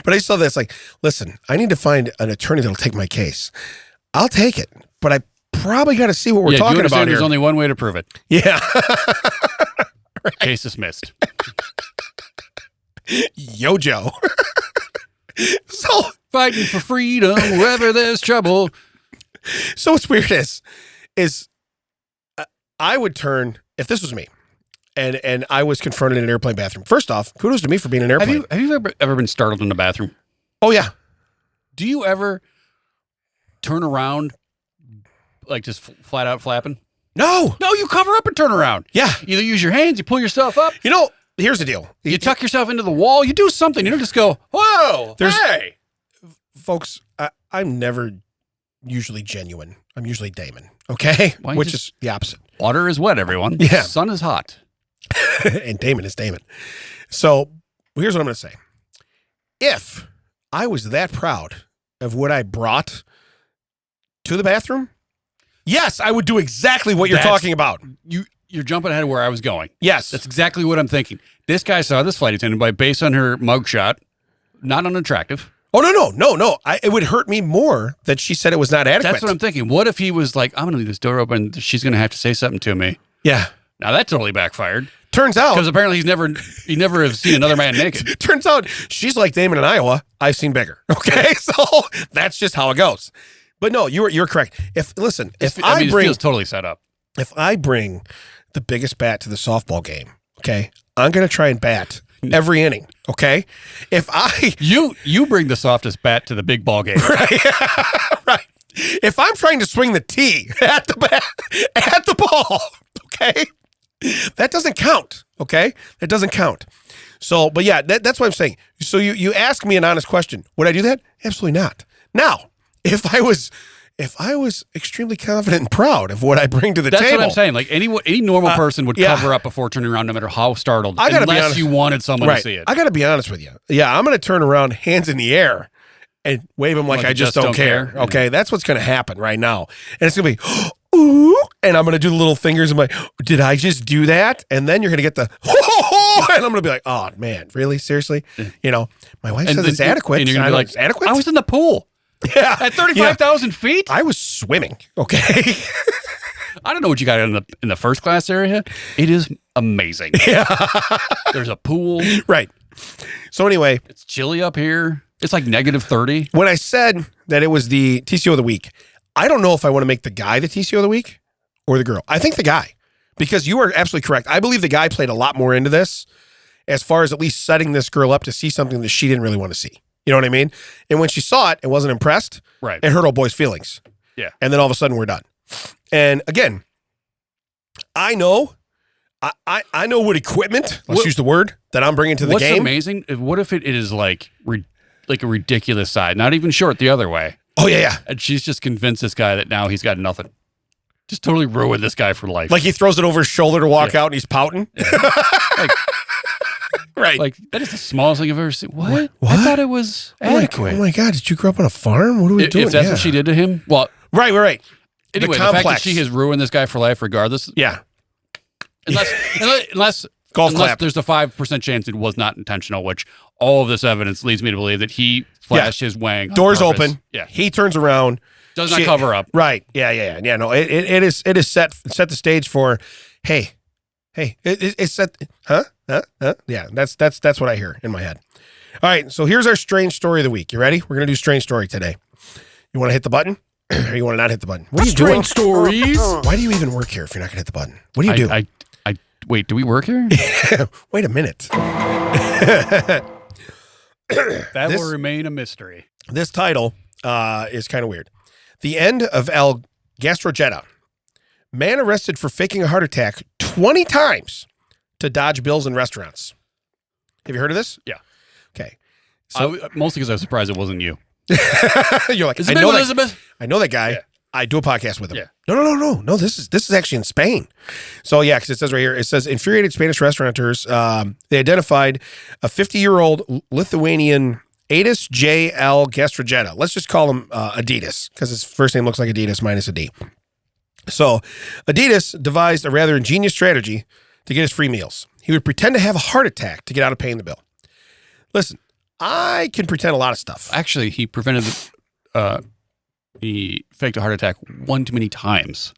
But I saw this like, listen, I need to find an attorney that'll take my case. I'll take it, but I probably got to see what we're Yeah, do you talking understand about here. There's only one way to prove it. Yeah. Case dismissed. Yo, Joe. So Fighting for freedom wherever there's trouble. So what's weird is I would turn, if this was me and I was confronted in an airplane bathroom. First off, kudos to me for being in an airplane. Have you ever been startled in the bathroom? Oh yeah. Do you ever turn around like just flat out flapping? No. No, you cover up and turn around. Yeah. Either use your hands, you pull yourself up, You know, here's the deal. you tuck yourself into the wall, you do something. You don't just go, whoa, hey. Folks, I'm never usually genuine. I'm usually Damon. Okay? Why you Which just- is the opposite. Water is wet, everyone. Yeah. Sun is hot. And Damon is Damon. So here's what I'm going to say. If I was that proud of what I brought to the bathroom, yes, I would do exactly what you're That's- talking about. You're jumping ahead of where I was going. Yes. That's exactly what I'm thinking. This guy saw this flight attendant by based on her mugshot, not unattractive. Oh, no. It would hurt me more that she said it was not adequate. That's what I'm thinking. What if he was like, I'm going to leave this door open. She's going to have to say something to me. Yeah. Now that totally backfired Turns out, because apparently he never have seen another man naked. turns out she's like Damon in Iowa. I've seen bigger. Okay. So that's just how it goes. But no, you're correct. If It feels totally set up. if I bring the biggest bat to the softball game, okay, I'm going to try and bat every inning. Okay. If I, You bring the softest bat to the big ball game. right. If I'm trying to swing the tee at the bat, at the ball, okay, that doesn't count. Okay, that doesn't count. So, but yeah, that's what I'm saying. So you ask me an honest question. Would I do that? Absolutely not. Now, if I was extremely confident and proud of what I bring to the That's table, what I'm saying. Like any normal person would yeah. cover up before turning around, no matter how startled. I gotta be unless honest. you wanted someone right? to see it. I got to be honest with you. Yeah, I'm going to turn around, hands in the air, and wave them like I just don't care. Yeah. Okay, that's what's going to happen right now, and it's going to be. Ooh, and I'm going to do the little fingers. I'm like, did I just do that? And then you're going to get the, and I'm going to be like, oh man, really? Seriously? You know, my wife says it's adequate. And you're going to be like, it's adequate? I was in the pool yeah. at 35,000 feet. I was swimming. Okay. I don't know what you got in the first class area. It is amazing. Yeah. There's a pool. Right. So anyway, It's chilly up here. It's like -30. when I said that it was the TCO of the week, I don't know if I want to make the guy the TCO of the week or the girl. I think the guy, because you are absolutely correct. I believe the guy played a lot more into this as far as at least setting this girl up to see something that she didn't really want to see. You know what I mean? And when she saw it and wasn't impressed, Right. it hurt old boy's feelings. Yeah. And then all of a sudden we're done. And again, I know what equipment, let's use the word, that I'm bringing to the What's game. amazing? What if it is like a ridiculous side, not even short the other way, Oh, yeah. and she's just convinced this guy that now he's got nothing. Just totally ruined this guy for life. Like he throws it over his shoulder to walk out and he's pouting. Like, Right. Like, that is the smallest thing I've ever seen. What? What? I thought it was adequate. Oh my God, did you grow up on a farm? What are we doing? If that's what she did to him, well, Right. anyway, the fact that she has ruined this guy for life regardless, Yeah. unless Golf clap. there's a 5% chance it was not intentional, which all of this evidence leads me to believe that he flashed his wang. Doors on purpose. open. Yeah. He turns around. Does not cover up. Right. Yeah. No, it is set the stage for, hey, it's set. Huh? Yeah, that's what I hear in my head. All right. So here's our strange story of the week. You ready? We're going to do strange story today. You want to hit the button? Or you want to not hit the button? What are you doing? Strange stories. Why do you even work here if you're not going to hit the button? What do you do? Wait, do we work here? Wait a minute. That will remain a mystery. This title is kind of weird. The end of El Gastrojetta. Man arrested for faking a heart attack 20 times to dodge bills in restaurants. Have you heard of this? Yeah. Okay. So Mostly because I was surprised it wasn't you. you're like, Is it Elizabeth? I know that guy. Yeah. I do a podcast with him. Yeah. No. This is actually in Spain. So yeah, because it says right here, it says infuriated Spanish restaurateurs. They identified a 50-year-old Lithuanian Adis J. L. Gastrojetta. Let's just call him Adidas because his first name looks like Adidas minus a D. So Adidas devised a rather ingenious strategy to get his free meals. He would pretend to have a heart attack to get out of paying the bill. Listen, I can pretend a lot of stuff. Actually, he he faked a heart attack one too many times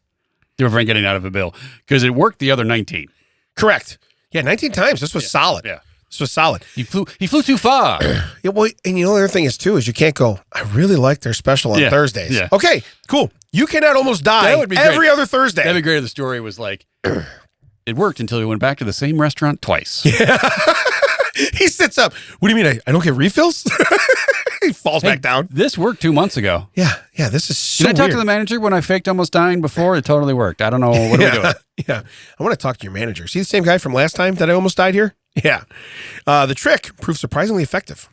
to prevent getting out of a bill because it worked the other 19. Correct. Yeah, 19 times. This was solid. Yeah. This was solid. He flew too far. Yeah, well, and you know the other thing is too is you can't go, I really like their special on Thursdays. Yeah. Okay, cool. You cannot almost die That would be every great. other Thursday. That'd be great if the story was like, it worked until we went back to the same restaurant twice. He sits up. What do you mean? I don't get refills? He falls back down. This worked 2 months ago. Yeah. This is so Did I talk to weird. the manager when I faked almost dying before? It totally worked. I don't know. What are we doing? Yeah. I want to talk to your manager. See the same guy from last time that I almost died here? Yeah. The trick proved surprisingly effective.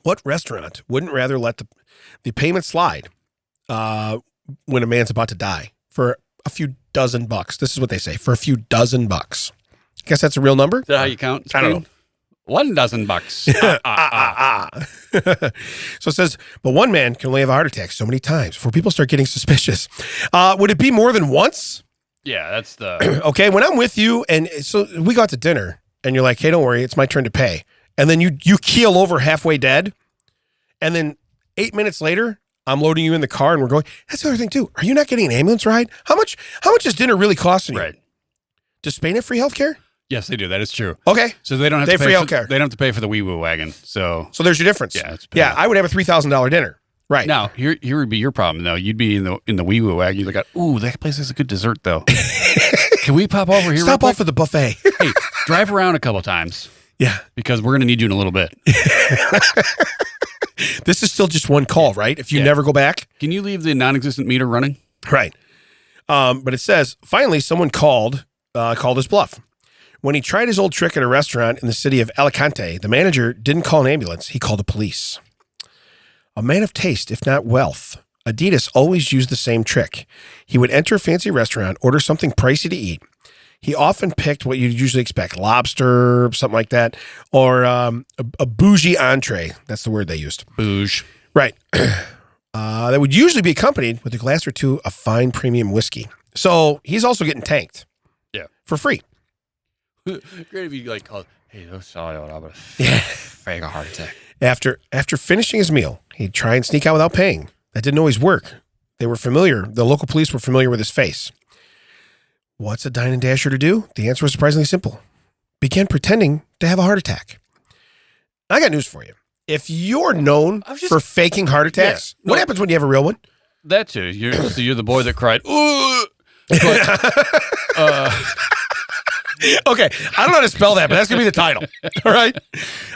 What restaurant wouldn't rather let the payment slide when a man's about to die for a few dozen bucks? This is what they say, for a few dozen bucks. Guess that's a real number? Is that how you count? I don't know. 1 dozen bucks. So it says, but one man can only have a heart attack so many times before people start getting suspicious. Would it be more than once? Yeah, that's the... Okay, when I'm with you, and so we go out to dinner, and you're like, hey, don't worry, it's my turn to pay. And then you keel over halfway dead, and then 8 minutes later, I'm loading you in the car, and we're going, that's the other thing, too. Are you not getting an ambulance ride? How much is dinner really costing you? Right. Does Spain have free health care? Yes, they do. That is true. Okay. So they don't have They to have pay free for, healthcare. They don't have to pay for the wee-woo wagon. So So there's your difference. Yeah, it's yeah, I would have a $3,000 dinner. Right. now, here would be your problem, though. You'd be in the wee-woo wagon. You'd like, ooh, that place has a good dessert, though. Can we pop over here Stop real off at the buffet. quick? Hey, drive around a couple times Yeah. because we're going to need you in a little bit. This is still just one call, right? If you Yeah. never go back. Can you leave the non-existent meter running? Right. But it says, finally, someone called his bluff. When he tried his old trick at a restaurant in the city of Alicante, the manager didn't call an ambulance. He called the police. A man of taste, if not wealth, Adidas always used the same trick. He would enter a fancy restaurant, order something pricey to eat. He often picked what you'd usually expect, lobster, something like that, or a bougie entree. That's the word they used. Bouge. Right. That would usually be accompanied with a glass or two of fine premium whiskey. So he's also getting tanked. Yeah. For free. Great if you like call, hey, those sorry, I'm gonna Yeah. fake a heart attack. After finishing his meal, he'd try and sneak out without paying. That didn't always work. They were familiar. The local police were familiar with his face. What's a dine and dasher to do? The answer was surprisingly simple. Begin pretending to have a heart attack. I got news for you. If you're known for faking heart attacks, what happens when you have a real one? That too. You're the boy that cried, ooh. But, Okay, I don't know how to spell that, but that's going to be the title. All right?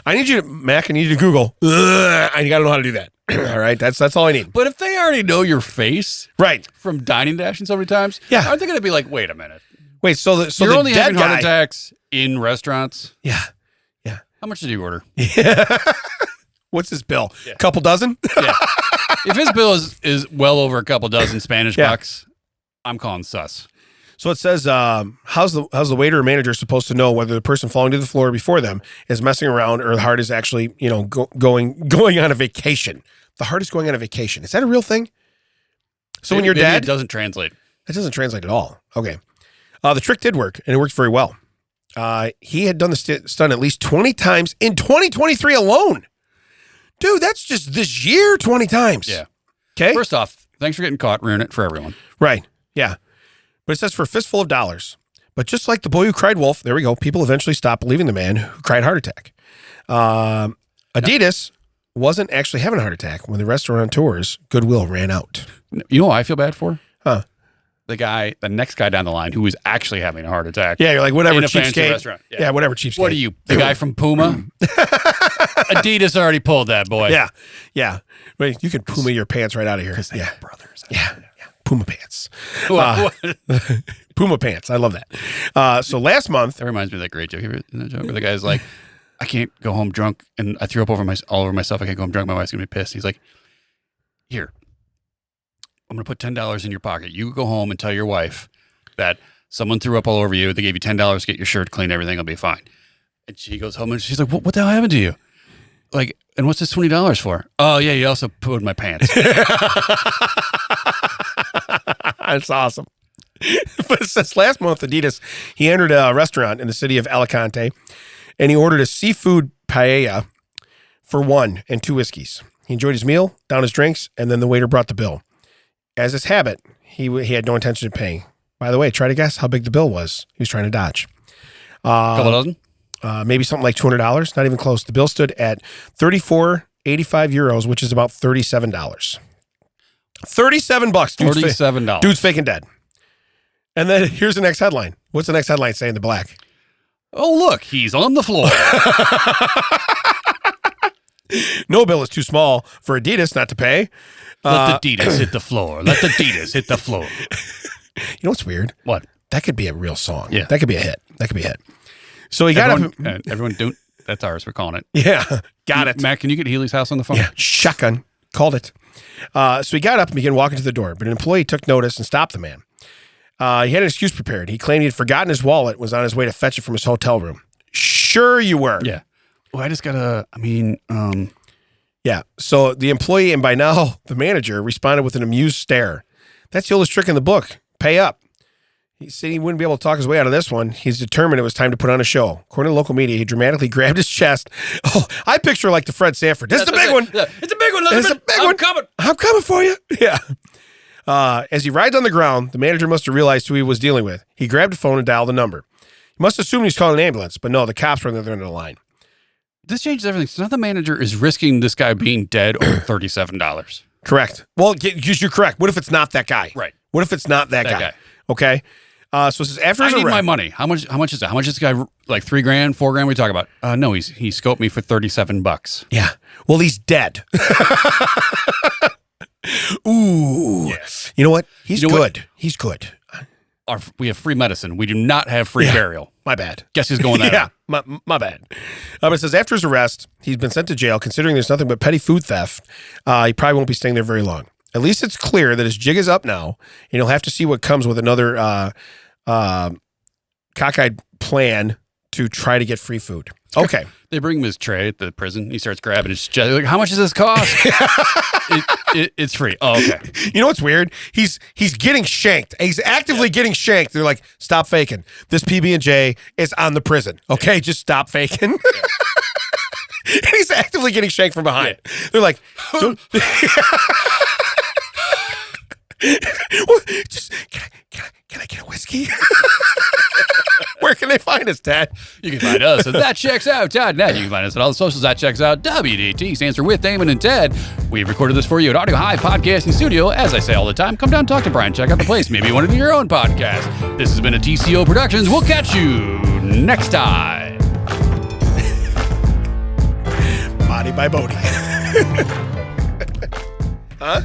I need you to, Mac, I need you to Google. I got to know how to do that. All right? That's all I need. but if they already know your face Right. from dining dashing so many times, Yeah. aren't they going to be like, wait a minute. Wait, so You're the only dead having guy. heart attacks in restaurants? Yeah. How much did you order? What's his bill? Couple dozen? Yeah. If his bill is well over a couple dozen Spanish Yeah. bucks, I'm calling sus. So it says, how's the waiter or manager supposed to know whether the person falling to the floor before them is messing around or the heart is actually, going on a vacation? The heart is going on a vacation. Is that a real thing? So when you're Maybe dead, it doesn't translate. it doesn't translate at all. Okay. The trick did work, and it worked very well. He had done the stunt at least 20 times in 2023 alone. Dude, that's just this year 20 times. Yeah. Okay. First off, thanks for getting caught. Ruin it for everyone. Right. Yeah. But it says for a fistful of dollars. But just like the boy who cried wolf, there we go. People eventually stopped believing the man who cried heart attack. Adidas wasn't actually having a heart attack when the restaurateurs' goodwill ran out. You know what I feel bad for? Huh. The next guy down the line who was actually having a heart attack. Yeah, you're like, whatever, in a fancy cheapskate. restaurant. Yeah, whatever, cheapskate. What are you, the guy from Puma? Adidas already pulled that boy. Yeah. Yeah. Wait, you can Puma your pants right out of here. Yeah, brothers. Yeah. Puma pants. What? Puma pants. I love that. So last month. That reminds me of that great joke. You ever seen that joke where the guy's like, I can't go home drunk and I threw up all over myself. I can't go home drunk. My wife's going to be pissed. He's like, here, I'm going to put $10 in your pocket. You go home and tell your wife that someone threw up all over you. They gave you $10 to get your shirt clean. Everything will be fine. And she goes home and she's like, what the hell happened to you? Like, and what's this $20 for? Oh, yeah, you also put in my pants. That's awesome. But it says last month, Adidas, he entered a restaurant in the city of Alicante, and he ordered a seafood paella for 1 and 2 whiskeys. He enjoyed his meal, downed his drinks, and then the waiter brought the bill. As his habit, he had no intention of paying. By the way, try to guess how big the bill was he was trying to dodge. Couple dozen? Maybe something like $200, not even close. The bill stood at 34.85 euros, which is about $37. $37. $37. Dude's faking dead. And then here's the next headline. What's the next headline say in the black? Oh, look, he's on the floor. No bill is too small for Adidas not to pay. Let the Adidas hit the floor. Let the Adidas hit the floor. You know what's weird? What? That could be a real song. Yeah. That could be a hit. So he got up. Everyone don't. That's ours. We're calling it. Yeah. Got it. Matt, can you get Healy's house on the phone? Yeah. Shotgun. Called it. So he got up and began walking to the door, but an employee took notice and stopped the man. He had an excuse prepared. He claimed he had forgotten his wallet, was on his way to fetch it from his hotel room. Sure you were. Yeah. Well, I just gotta, Yeah. So the employee, and by now the manager, responded with an amused stare. That's the oldest trick in the book. Pay up. He said he wouldn't be able to talk his way out of this one. He's determined it was time to put on a show. According to local media, he dramatically grabbed his chest. Oh, I picture like the Fred Sanford. This is the big one. Yeah. It's a big one, It's a Elizabeth. big one. I'm coming for you. Yeah. As he rides on the ground, the manager must have realized who he was dealing with. He grabbed a phone and dialed the number. He must assume he's calling an ambulance, but no, the cops were on the other end of the line. This changes everything. So now the manager is risking this guy being dead over $37. Correct. Well, you're correct. What if it's not that guy? Right. What if it's not that guy? Okay. So it says after his I need arrest. my money. How much is that? How much is this guy? Like $3,000, $4,000? We talk about? No, he scoped me for $37. Yeah. Well, he's dead. Ooh. Yes. You know what? He's You know good. what? He's good. We have free medicine. We do not have free burial. My bad. Guess who's going that Yeah. way? My bad. But it says after his arrest, he's been sent to jail. Considering there's nothing but petty food theft, he probably won't be staying there very long. At least it's clear that his jig is up now, and he'll have to see what comes with another cockeyed plan to try to get free food. Okay. They bring him his tray at the prison. He starts grabbing his chest. Like, how much does this cost? It's free. Oh, okay. You know what's weird? He's getting shanked. He's actively getting shanked. They're like, stop faking. This PB&J is on the prison. Okay, just stop faking. And he's actively getting shanked from behind. Yeah. They're like, don't. Well, just can I get a whiskey? Where can they find us, Dad? You can find us at thatchecksout.net. You can find us at all the socials. That checks out. WDT stands for With Damon and Ted. We've recorded this for you at Audio High Podcasting Studio. As I say all the time, come down and talk to Brian. Check out the place. Maybe you want to do your own podcast. This has been a TCO Productions. We'll catch you next time. Body by Bodi. Huh?